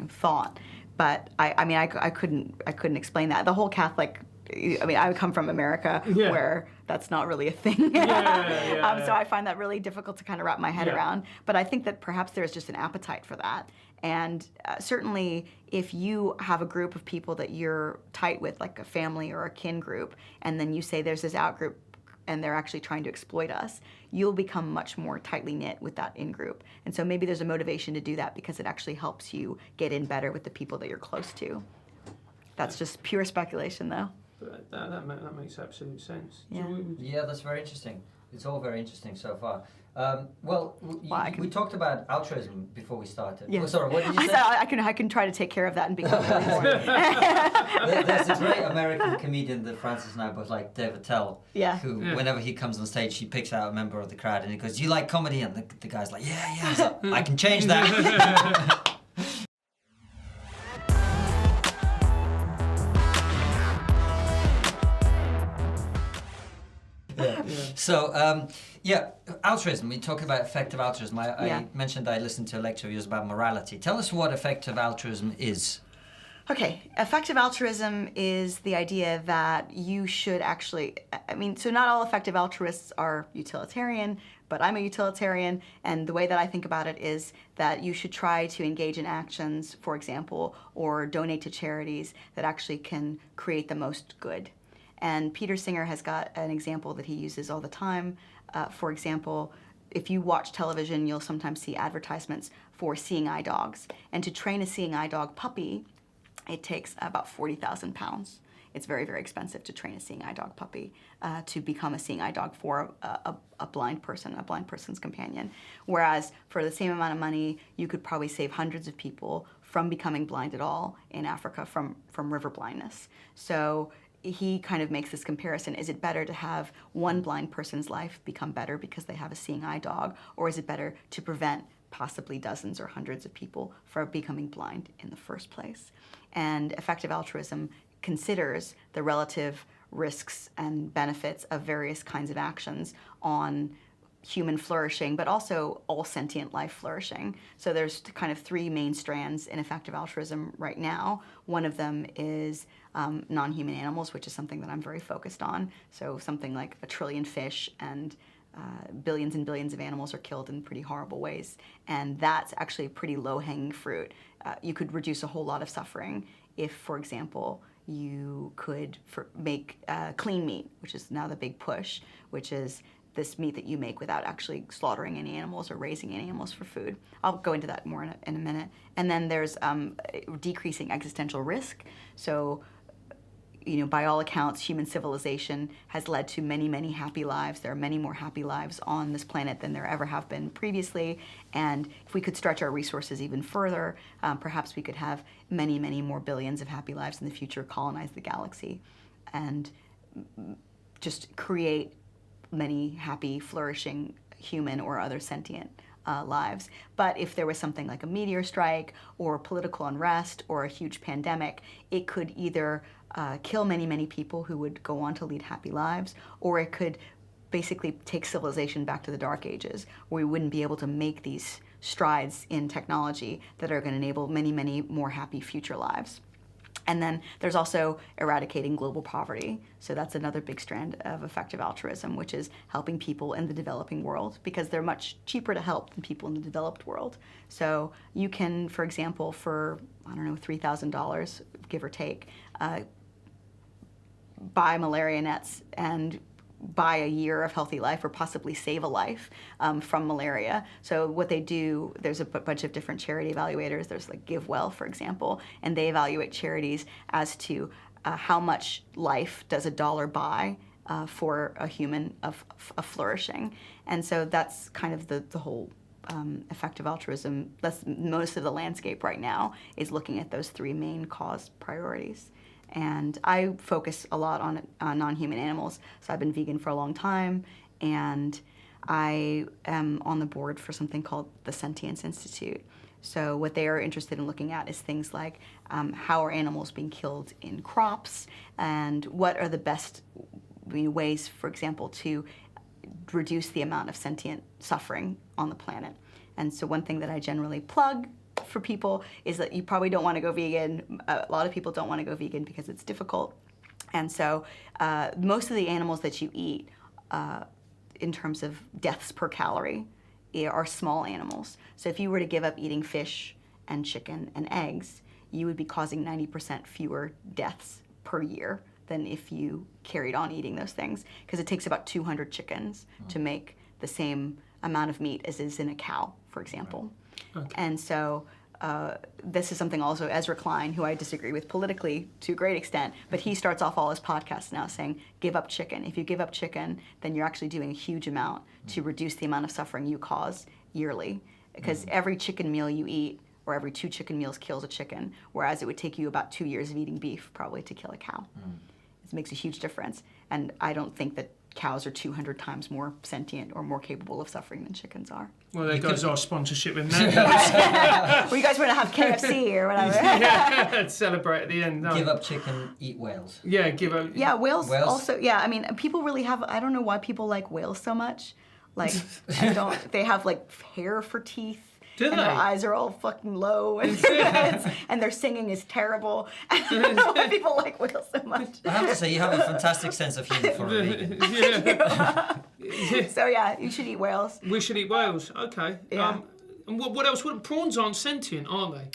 thought. But I couldn't explain that. The whole Catholic, I come from America where that's not really a thing. So I find that really difficult to kind of wrap my head around. But I think that perhaps there's just an appetite for that. And certainly if you have a group of people that you're tight with, like a family or a kin group, and then you say there's this out group and they're actually trying to exploit us, you'll become much more tightly knit with that in-group. And so maybe there's a motivation to do that because it actually helps you get in better with the people that you're close to. That's just pure speculation, though. That makes absolute sense. Yeah, that's very interesting. It's all very interesting so far. We talked about altruism before we started. Yeah. Oh, sorry, what did you say? I can try to take care of that and become really more. There's a great American comedian that Francis and I both like, Dave Attell, who, whenever he comes on stage, he picks out a member of the crowd and he goes, "Do you like comedy?" And the guy's like, "Yeah." He's like, "I can change that." So, altruism. We talk about effective altruism. I Yeah. mentioned I listened to a lecture of yours about morality. Tell us what effective altruism is. Okay, effective altruism is the idea that you should actually, so not all effective altruists are utilitarian, but I'm a utilitarian, and the way that I think about it is that you should try to engage in actions, for example, or donate to charities that actually can create the most good. And Peter Singer has got an example that he uses all the time. For example, if you watch television, you'll sometimes see advertisements for seeing eye dogs. And to train a seeing eye dog puppy, it takes about 40,000 pounds. It's very, very expensive to train a seeing eye dog puppy to become a seeing eye dog for a blind person, a blind person's companion. Whereas for the same amount of money, you could probably save hundreds of people from becoming blind at all in Africa from river blindness. So he kind of makes this comparison. Is it better to have one blind person's life become better because they have a seeing eye dog, or is it better to prevent possibly dozens or hundreds of people from becoming blind in the first place? And effective altruism considers the relative risks and benefits of various kinds of actions on human flourishing, but also all sentient life flourishing. So there's kind of three main strands in effective altruism right now. One of them is non-human animals, which is something that I'm very focused on. So something like 1 trillion fish and billions and billions of animals are killed in pretty horrible ways. And that's actually a pretty low-hanging fruit. You could reduce a whole lot of suffering if, for example, you could make clean meat, which is now the big push, which is this meat that you make without actually slaughtering any animals or raising any animals for food. I'll go into that more in a minute. And then there's decreasing existential risk. So, by all accounts, human civilization has led to many, many happy lives. There are many more happy lives on this planet than there ever have been previously. And if we could stretch our resources even further, perhaps we could have many, many more billions of happy lives in the future, colonize the galaxy, and just create many happy, flourishing human or other sentient lives. But if there was something like a meteor strike or political unrest or a huge pandemic, it could either kill many, many people who would go on to lead happy lives, or it could basically take civilization back to the Dark Ages, where we wouldn't be able to make these strides in technology that are going to enable many, many more happy future lives. And then there's also eradicating global poverty. So that's another big strand of effective altruism, which is helping people in the developing world, because they're much cheaper to help than people in the developed world. So you can, for example, for, $3,000, give or take, buy malaria nets and buy a year of healthy life, or possibly save a life from malaria. So what they do, there's a bunch of different charity evaluators. There's like GiveWell, for example, and they evaluate charities as to how much life does a dollar buy for a human of flourishing. And so that's kind of the whole effective altruism. That's most of the landscape right now, is looking at those three main cause priorities. And I focus a lot on non-human animals. So I've been vegan for a long time, and I am on the board for something called the Sentience Institute. So what they are interested in looking at is things like how are animals being killed in crops, and what are the best ways, for example, to reduce the amount of sentient suffering on the planet. And so one thing that I generally plug for people is that you probably don't want to go vegan. A lot of people don't want to go vegan because it's difficult. And so most of the animals that you eat in terms of deaths per calorie are small animals. So if you were to give up eating fish and chicken and eggs, you would be causing 90% fewer deaths per year than if you carried on eating those things, because it takes about 200 chickens to make the same amount of meat as is in a cow, for example. Okay. And so this is something also Ezra Klein, who I disagree with politically to a great extent, but he starts off all his podcasts now saying, give up chicken. If you give up chicken, then you're actually doing a huge amount to reduce the amount of suffering you cause yearly, because every chicken meal you eat, or every 2 chicken meals, kills a chicken, whereas it would take you about 2 years of eating beef probably to kill a cow. It makes a huge difference. And I don't think that cows are 200 times more sentient or more capable of suffering than chickens are. Well, there goes our sponsorship with Nando's. Well, you guys want to have KFC or whatever. Yeah, celebrate at the end. No. Give up chicken, eat whales. Yeah, give up. Yeah, whales Whales? also. Yeah, I mean, people really have. I don't know why people like whales so much. Like, they have like hair for teeth. Do and they? their eyes are all fucking low, and their singing is terrible. I don't know why people like whales so much. I have to say, you have a fantastic sense of humour for a vegan. Yeah. So yeah, you should eat whales. We should eat whales. Okay. Yeah. And what else? Prawns aren't sentient, are they?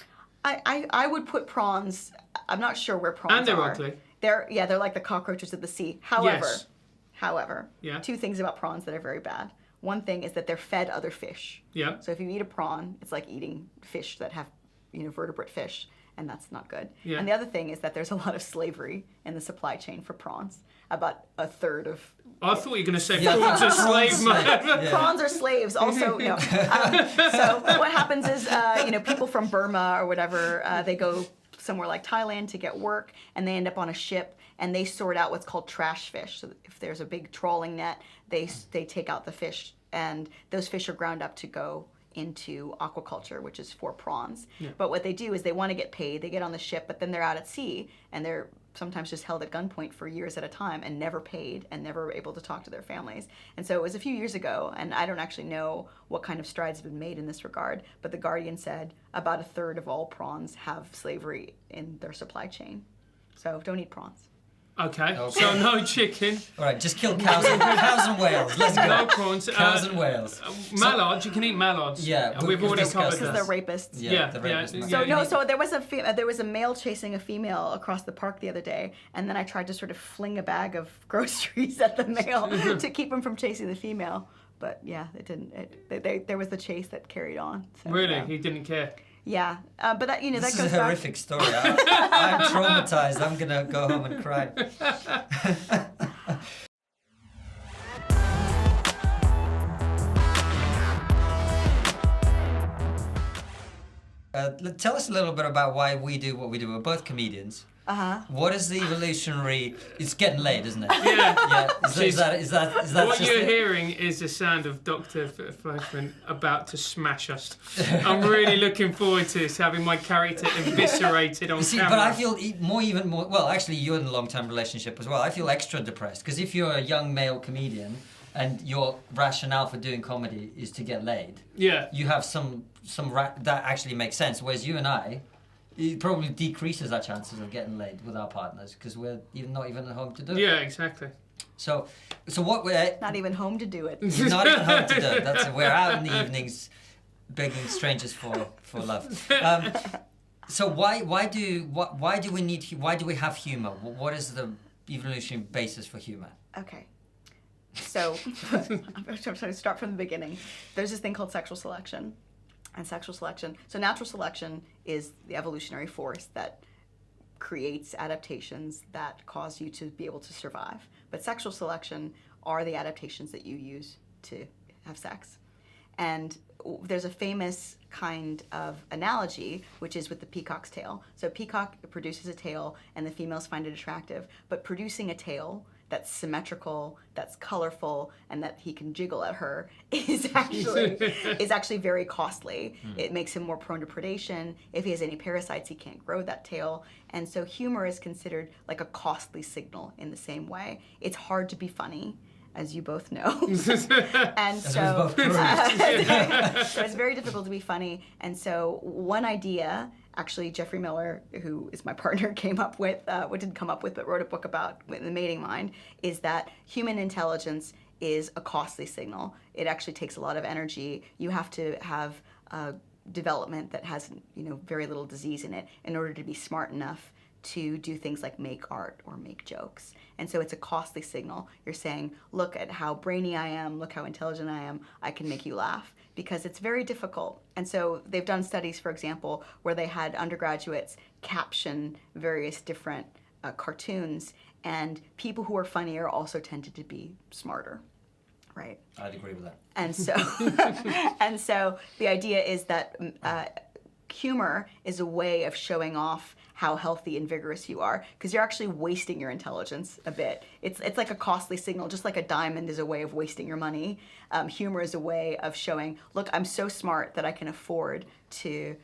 I would put prawns. I'm not sure where prawns are. And they're ugly. They're like the cockroaches of the sea. However, Yeah. two things about prawns that are very bad. One thing is that they're fed other fish. Yeah. So if you eat a prawn, it's like eating fish that have, vertebrate fish, and that's not good. Yeah. And the other thing is that there's a lot of slavery in the supply chain for prawns. About a third of I thought you were going to say prawns are slave mode. prawns are slaves. Also, so what happens is, people from Burma or whatever, they go somewhere like Thailand to get work, and they end up on a ship, and they sort out what's called trash fish. So if there's a big trawling net, they take out the fish, and those fish are ground up to go into aquaculture, which is for prawns. Yeah. But what they do is they want to get paid. They get on the ship, but then they're out at sea, and they're sometimes just held at gunpoint for years at a time and never paid and never able to talk to their families. And so it was a few years ago, and I don't actually know what kind of strides have been made in this regard, but The Guardian said about a third of all prawns have slavery in their supply chain. So don't eat prawns. Okay, so no chicken. All right, just kill cows and whales. Let's go. No prawns. Cows and whales. Mallards, you can eat mallards. Yeah, And we've already covered Because that. they're rapists. Yeah, the yeah, rapists. yeah. So so there was a male chasing a female across the park the other day, and then I tried to sort of fling a bag of groceries at the male to keep him from chasing the female. But yeah, it didn't. There was the chase that carried on. So, Really? yeah. He didn't care? Yeah, but that This that is goes a back. horrific story. I'm traumatized. I'm going to go home and cry. Tell us a little bit about why we do what we do. We're both comedians. What is the evolutionary? It's getting late, isn't it? Yeah. Is that What just you're it? hearing is the sound of Dr. Fleischman about to smash us. I'm really looking forward to this, having my character eviscerated on You see, camera. but I feel even more. Well, actually, you're in a long-term relationship as well. I feel extra depressed because if you're a young male comedian and your rationale for doing comedy is to get laid, Yeah. you have that actually makes sense. Whereas you and I, it probably decreases our chances of getting laid with our partners because we're not even at home to do it. Yeah, exactly. So what we're Not even home to do it. not even home to do it. We're out in the evenings begging strangers for love. So why do we have humor? What is the evolutionary basis for humor? Okay. So I'm trying to start from the beginning. There's this thing called sexual selection. And sexual selection, so natural selection is the evolutionary force that creates adaptations that cause you to be able to survive. But sexual selection are the adaptations that you use to have sex. And there's a famous kind of analogy, which is with the peacock's tail. So peacock produces a tail, and the females find it attractive. But producing a tail that's symmetrical, that's colorful, and that he can jiggle at her is actually very costly. It makes him more prone to predation. If he has any parasites, he can't grow that tail. And so humor is considered like a costly signal in the same way. It's hard to be funny, as you both know. And so, so it's very difficult to be funny. And so one idea, actually Jeffrey Miller, who is my partner, came up with, didn't come up with, but wrote a book about in the mating mind, is that human intelligence is a costly signal. It actually takes a lot of energy. You have to have development that has very little disease in it in order to be smart enough to do things like make art or make jokes. And so it's a costly signal. You're saying, look at how brainy I am, look how intelligent I am, I can make you laugh, because it's very difficult. And so they've done studies, for example, where they had undergraduates caption various different cartoons, and people who are funnier also tended to be smarter, right? I'd agree with that. And so, and so the idea is that humor is a way of showing off how healthy and vigorous you are, because you're actually wasting your intelligence a bit. It's like a costly signal, just like a diamond is a way of wasting your money. Humor is a way of showing, look, I'm so smart that I can afford to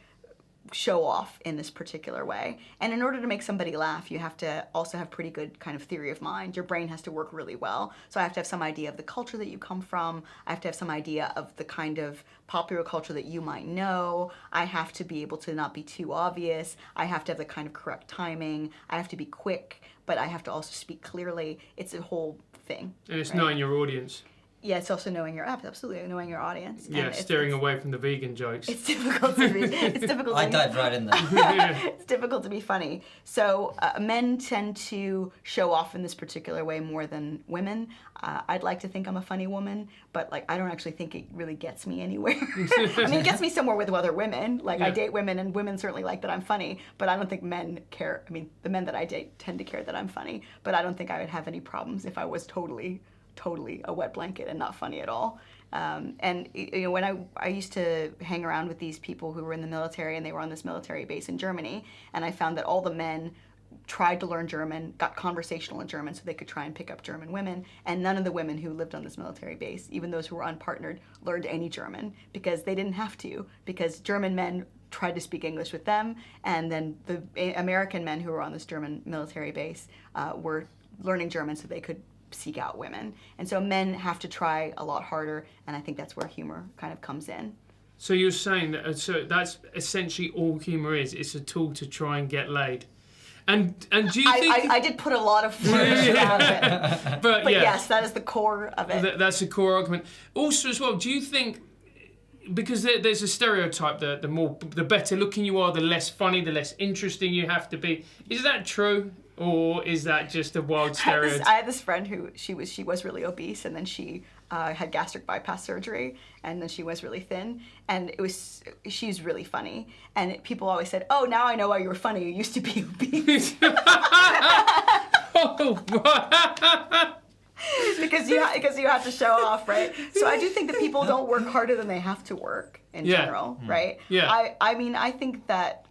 show off in this particular way. And in order to make somebody laugh, you have to also have pretty good kind of theory of mind. Your brain has to work really well. So I have to have some idea of the culture that you come from. I have to have some idea of the kind of popular culture that you might know. I have to be able to not be too obvious. I have to have the kind of correct timing. I have to be quick, but I have to also speak clearly. It's a whole thing. And it's right? knowing your audience. Yeah, it's also knowing your absolutely knowing your audience. Yeah, And steering away from the vegan jokes. It's difficult to be. It's difficult. I dived right in there. It's difficult to be funny. So men tend to show off in this particular way more than women. I'd like to think I'm a funny woman, but like I don't actually think it really gets me anywhere. I mean, it gets me somewhere with other women. Like I date women, and women certainly like that I'm funny, but I don't think men care. I mean, the men that I date tend to care that I'm funny, but I don't think I would have any problems if I was totally a wet blanket and not funny at all. And you know, when I used to hang around with these people who were in the military, and they were on this military base in Germany, and I found that all the men tried to learn German, got conversational in German so they could try and pick up German women, and none of the women who lived on this military base, even those who were unpartnered, learned any German because they didn't have to, because German men tried to speak English with them, and then the American men who were on this German military base were learning German so they could seek out women. And so men have to try a lot harder, and I think that's where humor kind of comes in. So you're saying that so that's essentially all humor is. It's a tool to try and get laid. And do you think... I did put a lot of flourish around it. But yeah, yes, that is the core of it. That's the core argument. Also as well, do you think... Because there's a stereotype that the better looking you are, the less funny, the less interesting you have to be. Is that true? Or is that just a wild stereotype? I had this friend who she was really obese, and then she had gastric bypass surgery, and then she was really thin, and she's really funny, and people always said, "Oh, now I know why you were funny. You used to be obese." because you have to show off, right? So I do think that people don't work harder than they have to work in general, right? Yeah. I mean, I think that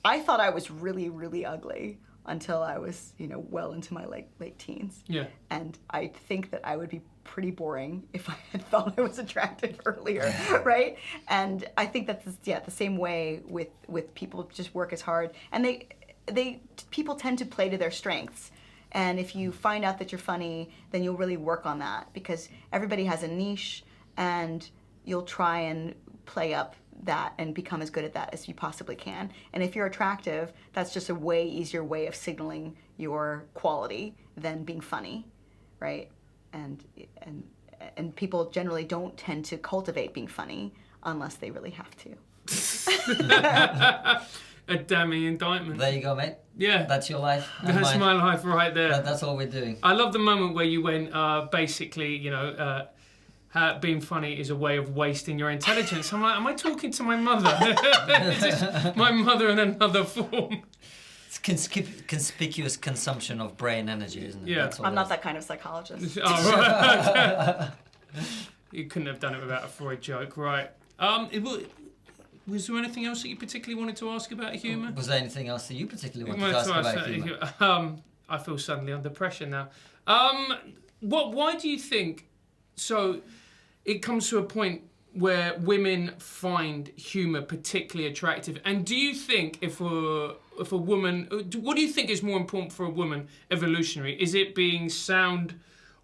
I thought I was really, really ugly until I was, well into my late teens. Yeah. And I think that I would be pretty boring if I had thought I was attractive earlier, right? And I think that's the same way with people just work as hard, and people tend to play to their strengths. And if you find out that you're funny, then you'll really work on that, because everybody has a niche, and you'll try and play up that and become as good at that as you possibly can. And if you're attractive, that's just a way easier way of signaling your quality than being funny, right? And people generally don't tend to cultivate being funny unless they really have to. A damning indictment. There you go, mate. Yeah. That's your life. That's my life right there. That's all we're doing. I love the moment where you went, basically, being funny is a way of wasting your intelligence. I'm like, am I talking to my mother? Is this my mother in another form? It's conspicuous consumption of brain energy, isn't it? Yeah. I'm not that kind of psychologist. Oh, right. You couldn't have done it without a Freud joke, right? Was there anything else that you particularly wanted to ask about humour? Was there anything else that you particularly wanted to ask about humour? I feel suddenly under pressure now. Why do you think... So it comes to a point where women find humour particularly attractive. And do you think if a woman... What do you think is more important for a woman, evolutionary? Is it being sound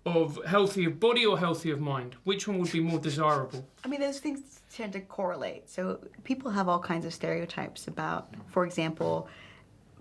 of healthy of body or healthy of mind? Which one would be more desirable? I mean, those things tend to correlate. So people have all kinds of stereotypes about, for example,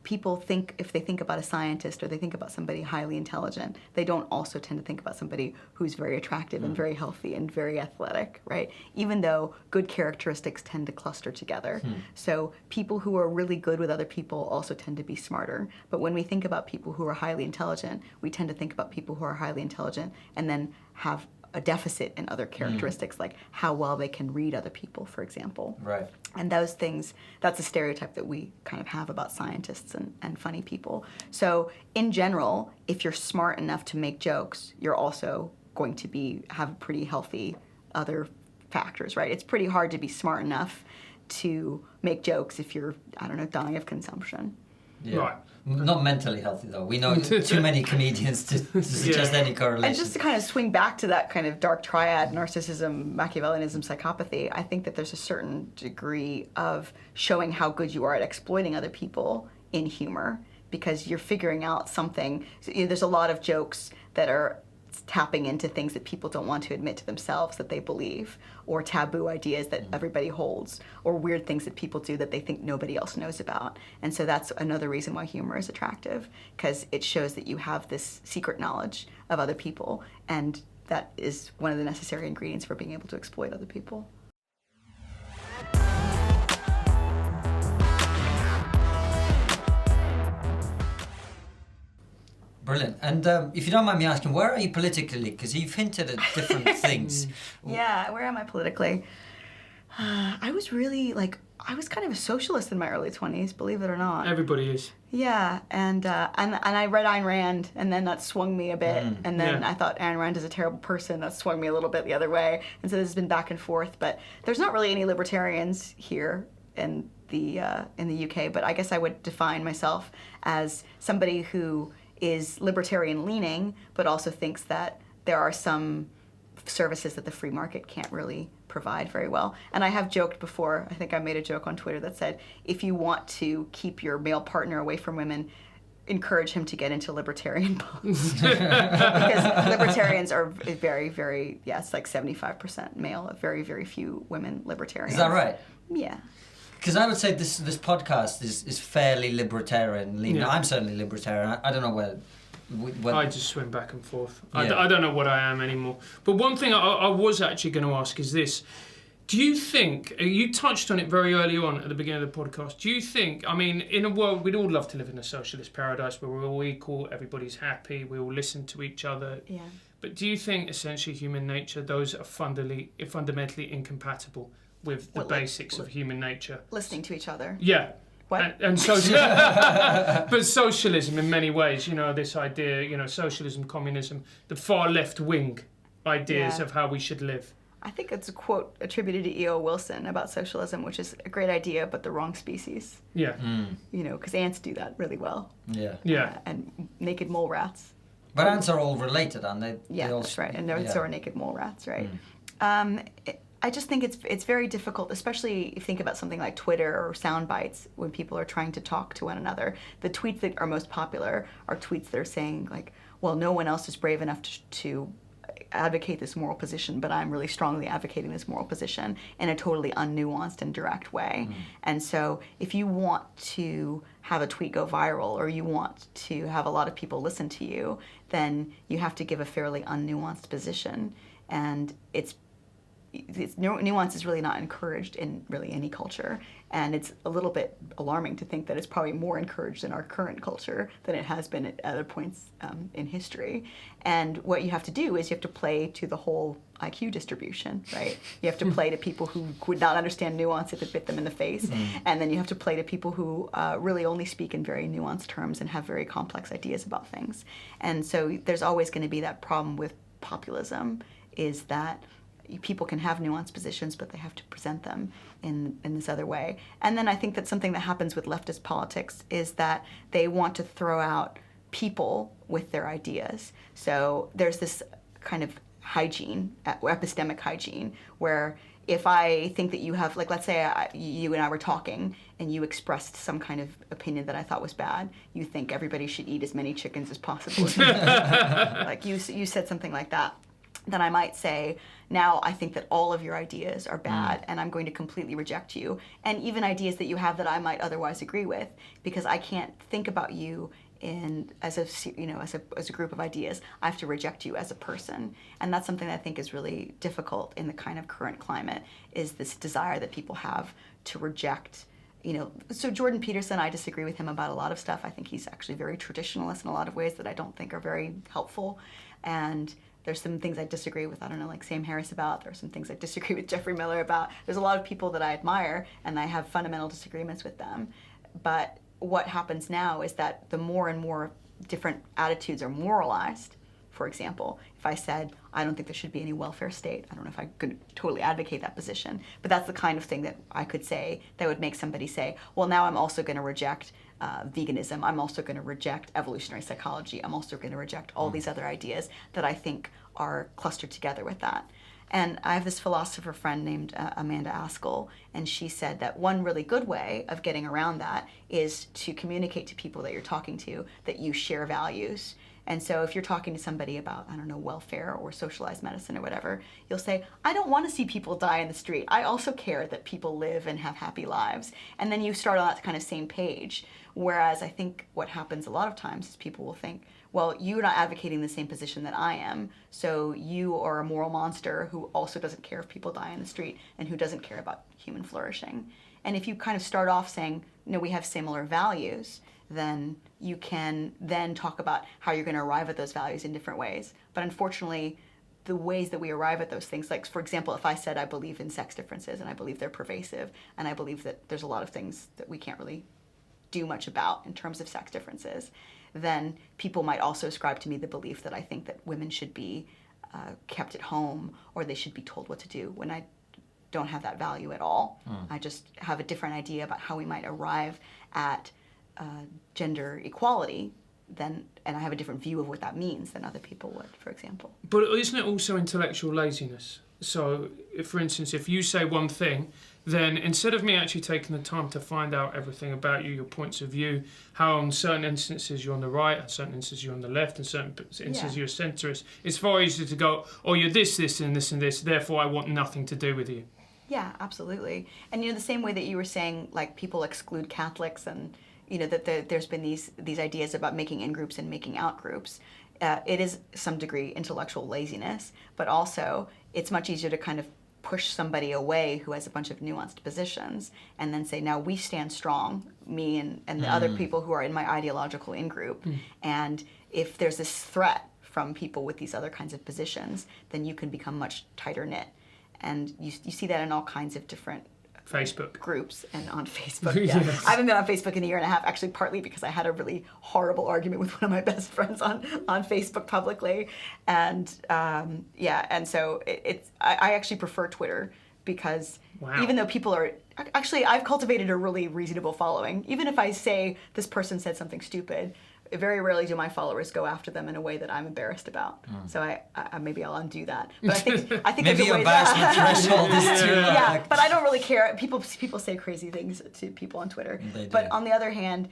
people think, if they think about a scientist or they think about somebody highly intelligent, they don't also tend to think about somebody who's very attractive and very healthy and very athletic, right? Even though good characteristics tend to cluster together. So people who are really good with other people also tend to be smarter. But when we think about people who are highly intelligent, we tend to think about people who are highly intelligent and then have a deficit in other characteristics, like how well they can read other people, for example. Right. And those things, that's a stereotype that we kind of have about scientists and funny people. So in general, if you're smart enough to make jokes, you're also going to have pretty healthy other factors, right? It's pretty hard to be smart enough to make jokes if you're, I don't know, dying of consumption. Yeah. Right. Not mentally healthy, though. We know too many comedians to suggest any correlation. And just to kind of swing back to that kind of dark triad, narcissism, Machiavellianism, psychopathy, I think that there's a certain degree of showing how good you are at exploiting other people in humor, because you're figuring out something. There's a lot of jokes that are tapping into things that people don't want to admit to themselves that they believe, or taboo ideas that everybody holds, or weird things that people do that they think nobody else knows about. And so that's another reason why humor is attractive, because it shows that you have this secret knowledge of other people, and that is one of the necessary ingredients for being able to exploit other people. Brilliant. And if you don't mind me asking, where are you politically? Because you've hinted at different things. Yeah, where am I politically? I was really I was kind of a socialist in my early 20s, believe it or not. Everybody is. Yeah, and I read Ayn Rand, and then that swung me a bit, and then I thought Ayn Rand is a terrible person. That swung me a little bit the other way, and so this has been back and forth. But there's not really any libertarians here in the UK. But I guess I would define myself as somebody who is libertarian leaning, but also thinks that there are some services that the free market can't really provide very well. And I have joked before, I think I made a joke on Twitter that said, if you want to keep your male partner away from women, encourage him to get into libertarian politics. Because libertarians are very, very, it's like 75% male, very, very few women libertarians. Is that right? Yeah. Because I would say this podcast is fairly libertarian leaning. Yeah. I'm certainly libertarian. I don't know where I just swim back and forth. Yeah. I don't know what I am anymore. But one thing I was actually going to ask is this. Do you think, you touched on it very early on at the beginning of the podcast, do you think, I mean, in a world, we'd all love to live in a socialist paradise where we're all equal, everybody's happy, we all listen to each other. Yeah. But do you think essentially human nature, those are fundamentally incompatible with the basics of human nature? Listening to each other. Yeah. What? And but socialism in many ways, this idea, socialism, communism, the far left wing ideas of how we should live. I think it's a quote attributed to E.O. Wilson about socialism, which is a great idea, but the wrong species. Yeah. Because ants do that really well. Yeah. Yeah. And naked mole rats. But ants are all related, aren't they? Yeah, that's right. And so are naked mole rats, right? I just think it's very difficult, especially if you think about something like Twitter or sound bites, when people are trying to talk to one another. The tweets that are most popular are tweets that are saying, like, well, no one else is brave enough to advocate this moral position, but I'm really strongly advocating this moral position in a totally unnuanced and direct way. And so if you want to have a tweet go viral, or you want to have a lot of people listen to you, then you have to give a fairly unnuanced position. And nuance is really not encouraged in really any culture, and it's a little bit alarming to think that it's probably more encouraged in our current culture than it has been at other points in history. And what you have to do is you have to play to the whole IQ distribution, right? You have to play to people who would not understand nuance if it bit them in the face, and then you have to play to people who really only speak in very nuanced terms and have very complex ideas about things. And so there's always going to be that problem with populism, is that people can have nuanced positions, but they have to present them in this other way. And then I think that something that happens with leftist politics is that they want to throw out people with their ideas. So there's this kind of hygiene, epistemic hygiene, where if I think that you have, like, let's say you and I were talking and you expressed some kind of opinion that I thought was bad, you think everybody should eat as many chickens as possible. Like you said something like that. Then I might say, now I think that all of your ideas are bad, and I'm going to completely reject you, and even ideas that you have that I might otherwise agree with, because I can't think about you as a group of ideas. I have to reject you as a person, and that's something that I think is really difficult in the kind of current climate, is this desire that people have to reject. So Jordan Peterson, I disagree with him about a lot of stuff. I think he's actually very traditionalist in a lot of ways that I don't think are very helpful, and there's some things I disagree with, like Sam Harris about. There's some things I disagree with Jeffrey Miller about. There's a lot of people that I admire, and I have fundamental disagreements with them. But what happens now is that the more and more different attitudes are moralized, for example. If I said, I don't think there should be any welfare state, I don't know if I could totally advocate that position, but that's the kind of thing that I could say that would make somebody say, well, now I'm also going to reject veganism. I'm also going to reject evolutionary psychology. I'm also going to reject all these other ideas that I think are clustered together with that. And I have this philosopher friend named Amanda Askell, and she said that one really good way of getting around that is to communicate to people that you're talking to that you share values. And so if you're talking to somebody about, I don't know, welfare or socialized medicine or whatever, you'll say, I don't want to see people die in the street. I also care that people live and have happy lives. And then you start on that kind of same page. Whereas I think what happens a lot of times is people will think, well, you're not advocating the same position that I am, so you are a moral monster who also doesn't care if people die in the street and who doesn't care about human flourishing. And if you kind of start off saying, no, we have similar values, then you can then talk about how you're going to arrive at those values in different ways. But unfortunately, the ways that we arrive at those things, like, for example, if I said I believe in sex differences and I believe they're pervasive and I believe that there's a lot of things that we can't really do much about in terms of sex differences, then people might also ascribe to me the belief that I think that women should be kept at home or they should be told what to do, when I don't have that value at all. I just have a different idea about how we might arrive at gender equality and I have a different view of what that means than other people would, for example. But isn't it also intellectual laziness? So, if, for instance, if you say one thing, then instead of me actually taking the time to find out everything about you, your points of view, how in certain instances you're on the right, in certain instances you're on the left, in certain instances you're a centrist, it's far easier to go, oh, you're this, this, and this, and this, therefore I want nothing to do with you. Yeah, absolutely. And, the same way that you were saying, like, people exclude Catholics and, that there's been these ideas about making in-groups and making out-groups. It is some degree intellectual laziness, but also it's much easier to kind of push somebody away who has a bunch of nuanced positions and then say, now we stand strong, me and the other people who are in my ideological in-group. And if there's this threat from people with these other kinds of positions, then you can become much tighter knit. And you see that in all kinds of different Facebook groups and on Facebook. Yeah. Yes. I haven't been on Facebook in a year and a half, actually partly because I had a really horrible argument with one of my best friends on Facebook publicly. And and so I actually prefer Twitter because even though people are, actually I've cultivated a really reasonable following. Even if I say this person said something stupid, very rarely do my followers go after them in a way that I'm embarrassed about. So I maybe I'll undo that. But I think maybe your embarrassment threshold is too low. Yeah, but I don't really care. People say crazy things to people on Twitter. But on the other hand,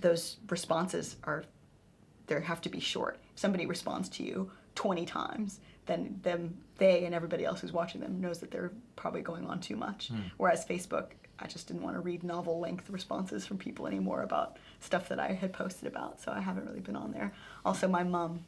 those responses have to be short. If somebody responds to you 20 times, then they and everybody else who's watching them knows that they're probably going on too much. Whereas Facebook, I just didn't want to read novel-length responses from people anymore about stuff that I had posted about, so I haven't really been on there. Also, my mom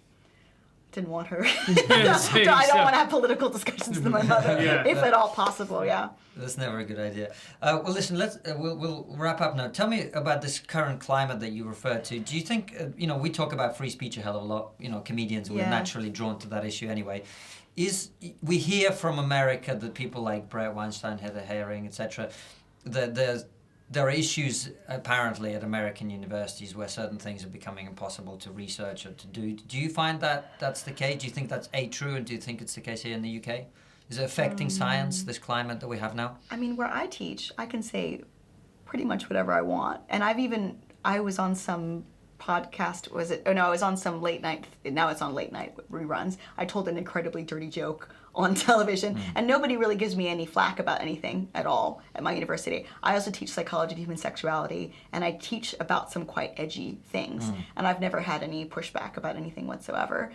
didn't want her. I don't want to have political discussions with my mother, if at all possible. Yeah. That's never a good idea. Well, listen. We'll wrap up now. Tell me about this current climate that you referred to. Do you think we talk about free speech a hell of a lot? Comedians we're naturally drawn to that issue anyway. We hear from America that people like Brett Weinstein, Heather Herring, etc. There are issues apparently at American universities where certain things are becoming impossible to research or to do. Do you find that that's the case? Do you think that's true, and do you think it's the case here in the UK? Is it affecting science, this climate that we have now? I mean, where I teach, I can say pretty much whatever I want. And I was on some podcast, I was on some late night, now it's on late night reruns. I told an incredibly dirty joke on television, and nobody really gives me any flack about anything at all at my university. I also teach psychology of human sexuality, and I teach about some quite edgy things, and I've never had any pushback about anything whatsoever.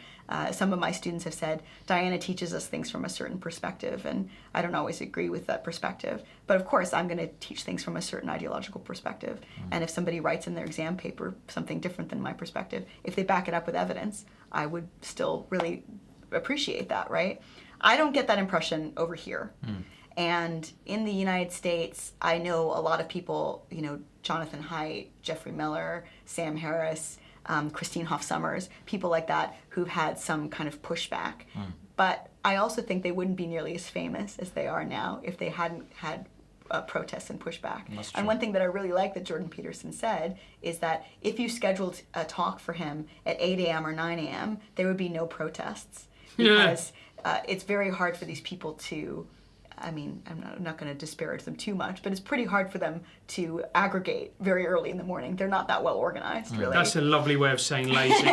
Some of my students have said, Diana teaches us things from a certain perspective, and I don't always agree with that perspective. But of course, I'm going to teach things from a certain ideological perspective. And if somebody writes in their exam paper something different than my perspective, if they back it up with evidence, I would still really appreciate that, right? I don't get that impression over here. And in the United States, I know a lot of people, Jonathan Haidt, Jeffrey Miller, Sam Harris, Christine Hoff Sommers, people like that who've had some kind of pushback. But I also think they wouldn't be nearly as famous as they are now if they hadn't had protests and pushback. That's And true. one thing that I really like that Jordan Peterson said is that if you scheduled a talk for him at 8 a.m. or 9 a.m., there would be no protests because it's very hard for these people to. I mean, I'm not going to disparage them too much, but it's pretty hard for them to aggregate very early in the morning. They're not that well organized, really. That's a lovely way of saying lazy.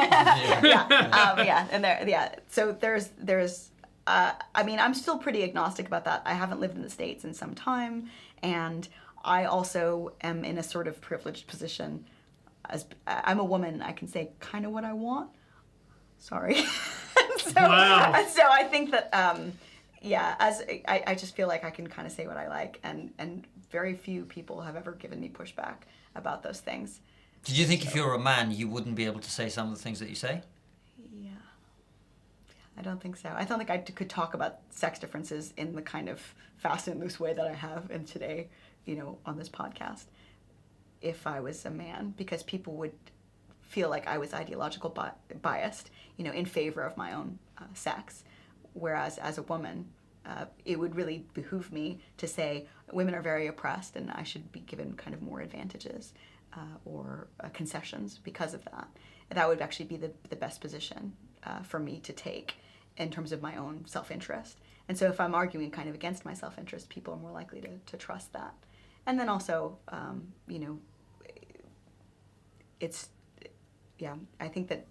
So there's. I mean, I'm still pretty agnostic about that. I haven't lived in the States in some time, and I also am in a sort of privileged position. As I'm a woman, I can say kind of what I want. Sorry. Wow. So I think that. I just feel like I can kind of say what I like, and very few people have ever given me pushback about those things. Did you think if you were a man, you wouldn't be able to say some of the things that you say? Yeah. I don't think so. I don't think I could talk about sex differences in the kind of fast and loose way that I have in today, on this podcast, if I was a man, because people would feel like I was ideological biased, in favor of my own sex. Whereas as a woman, it would really behoove me to say women are very oppressed and I should be given kind of more advantages or concessions because of that. That would actually be the best position for me to take in terms of my own self-interest. And so if I'm arguing kind of against my self-interest, people are more likely to trust that. And then also, I think that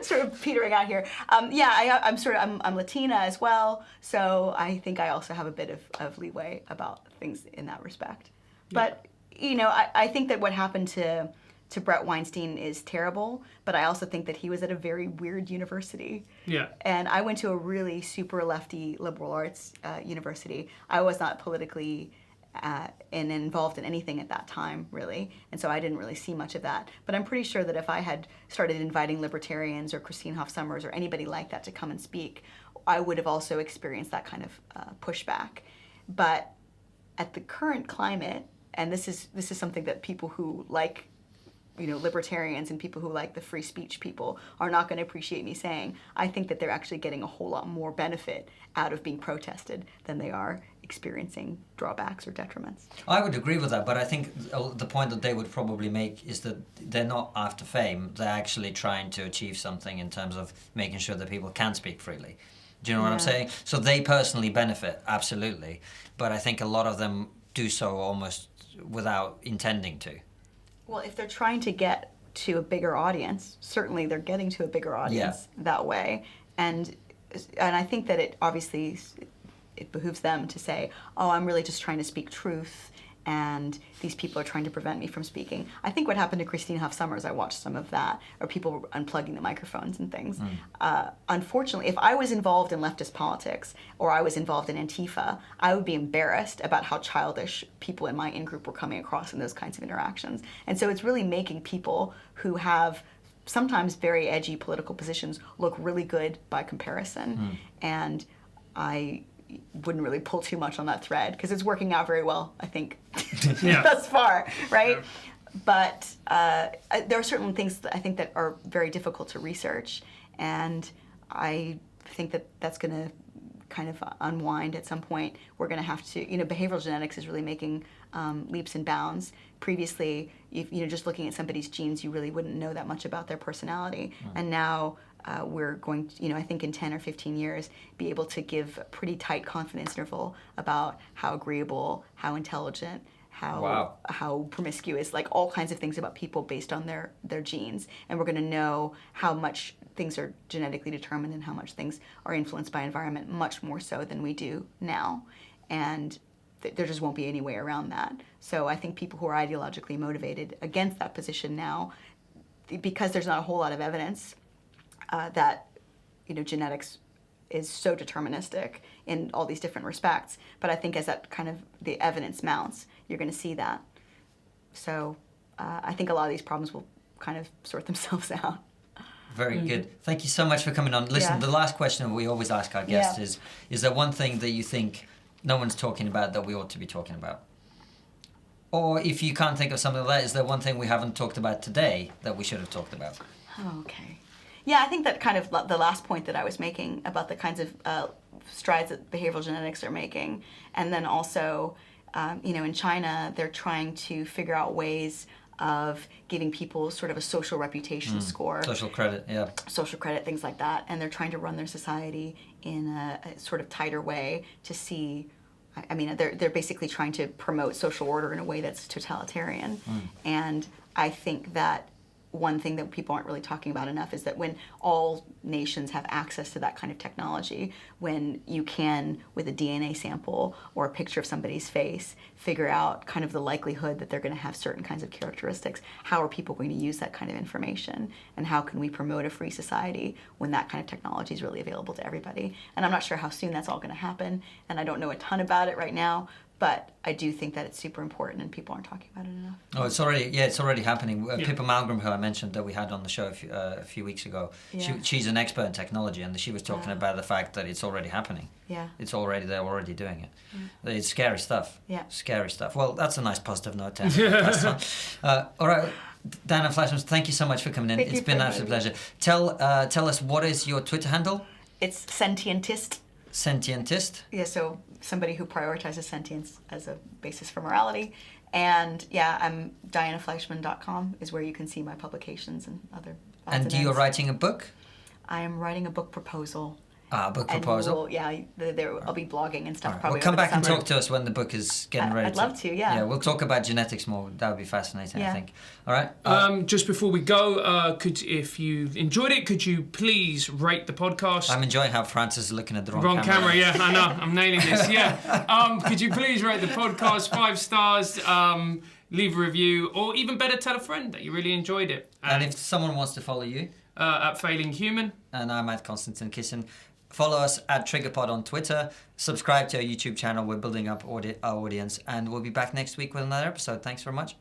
sort of petering out here. I'm Latina as well, so I think I also have a bit of leeway about things in that respect. But I think that what happened to Brett Weinstein is terrible, but I also think that he was at a very weird university. Yeah. And I went to a really super lefty liberal arts university. I was not politically and involved in anything at that time, really. And so I didn't really see much of that. But I'm pretty sure that if I had started inviting libertarians or Christine Hoff Sommers or anybody like that to come and speak, I would have also experienced that kind of pushback. But at the current climate, and this is something that people who like libertarians and people who like the free speech people are not going to appreciate me saying, I think that they're actually getting a whole lot more benefit out of being protested than they are experiencing drawbacks or detriments. I would agree with that, but I think the point that they would probably make is that they're not after fame. They're actually trying to achieve something in terms of making sure that people can speak freely. Do you know what I'm saying? So they personally benefit, absolutely. But I think a lot of them do so almost without intending to. Well, if they're trying to get to a bigger audience, certainly they're getting to a bigger audience that way. And I think that it obviously it behooves them to say, oh, I'm really just trying to speak truth, and these people are trying to prevent me from speaking. I think what happened to Christine Hoff Sommers, I watched some of that, or people unplugging the microphones and things. Unfortunately, if I was involved in leftist politics or I was involved in Antifa, I would be embarrassed about how childish people in my in-group were coming across in those kinds of interactions. And so it's really making people who have sometimes very edgy political positions look really good by comparison. And I wouldn't really pull too much on that thread because it's working out very well, I think, thus far, right? Yeah. But there are certain things that I think that are very difficult to research, and I think that that's going to kind of unwind at some point. We're going to have to, behavioral genetics is really making leaps and bounds. Previously, just looking at somebody's genes, you really wouldn't know that much about their personality, and now we're going to, I think in 10 or 15 years, be able to give a pretty tight confidence interval about how agreeable, how intelligent, how promiscuous, like all kinds of things about people based on their genes. And we're going to know how much things are genetically determined and how much things are influenced by environment, much more so than we do now. And there just won't be any way around that. So I think people who are ideologically motivated against that position now, because there's not a whole lot of evidence that genetics is so deterministic in all these different respects. But I think as that kind of the evidence mounts, you're going to see that. So I think a lot of these problems will kind of sort themselves out. Very good. Thank you so much for coming on. Listen, the last question we always ask our guests is there one thing that you think no one's talking about that we ought to be talking about? Or if you can't think of something like that, is there one thing we haven't talked about today that we should have talked about? Oh, okay. Yeah, I think that kind of the last point that I was making about the kinds of strides that behavioral genetics are making, and then also, in China, they're trying to figure out ways of giving people sort of a social reputation score. Social credit, yeah. Social credit, things like that. And they're trying to run their society in a sort of tighter way to see, they're basically trying to promote social order in a way that's totalitarian. And I think that one thing that people aren't really talking about enough is that when all nations have access to that kind of technology, when you can, with a DNA sample or a picture of somebody's face, figure out kind of the likelihood that they're going to have certain kinds of characteristics, how are people going to use that kind of information? And how can we promote a free society when that kind of technology is really available to everybody? And I'm not sure how soon that's all going to happen, and I don't know a ton about it right now, but I do think that it's super important and people aren't talking about it enough. Oh, it's already happening. Pippa Malmgren, who I mentioned that we had on the show a few weeks ago, she's an expert in technology, and she was talking about the fact that it's already happening. Yeah. They're already doing it. It's scary stuff. Yeah. Scary stuff. Well, that's a nice positive note to end the podcast on. All right. Diana Fleischman, thank you so much for coming in. It's been an absolute pleasure. Tell us, what is your Twitter handle? It's Sentientist. Sentientist? Yeah, so somebody who prioritizes sentience as a basis for morality. And I'm dianafleischman.com is where you can see my publications and other odds and you're writing a book? I am writing a book proposal. Book proposal? I'll be blogging and stuff right. probably. Well, come back and summer. talk to us when the book is getting ready. I'd love to, yeah. Yeah, we'll talk about genetics more. That would be fascinating, I think. All right. Just before we go, if you enjoyed it, could you please rate the podcast? I'm enjoying how Francis is looking at the wrong camera. Yeah, I know. I'm nailing this. Yeah. Could you please rate the podcast 5 stars? Leave a review, or even better, tell a friend that you really enjoyed it. And if someone wants to follow you, at Failing Human, and I'm at Konstantin Kisin. Follow us at TriggerPod on Twitter. Subscribe to our YouTube channel. We're building up our audience, and we'll be back next week with another episode. Thanks very much.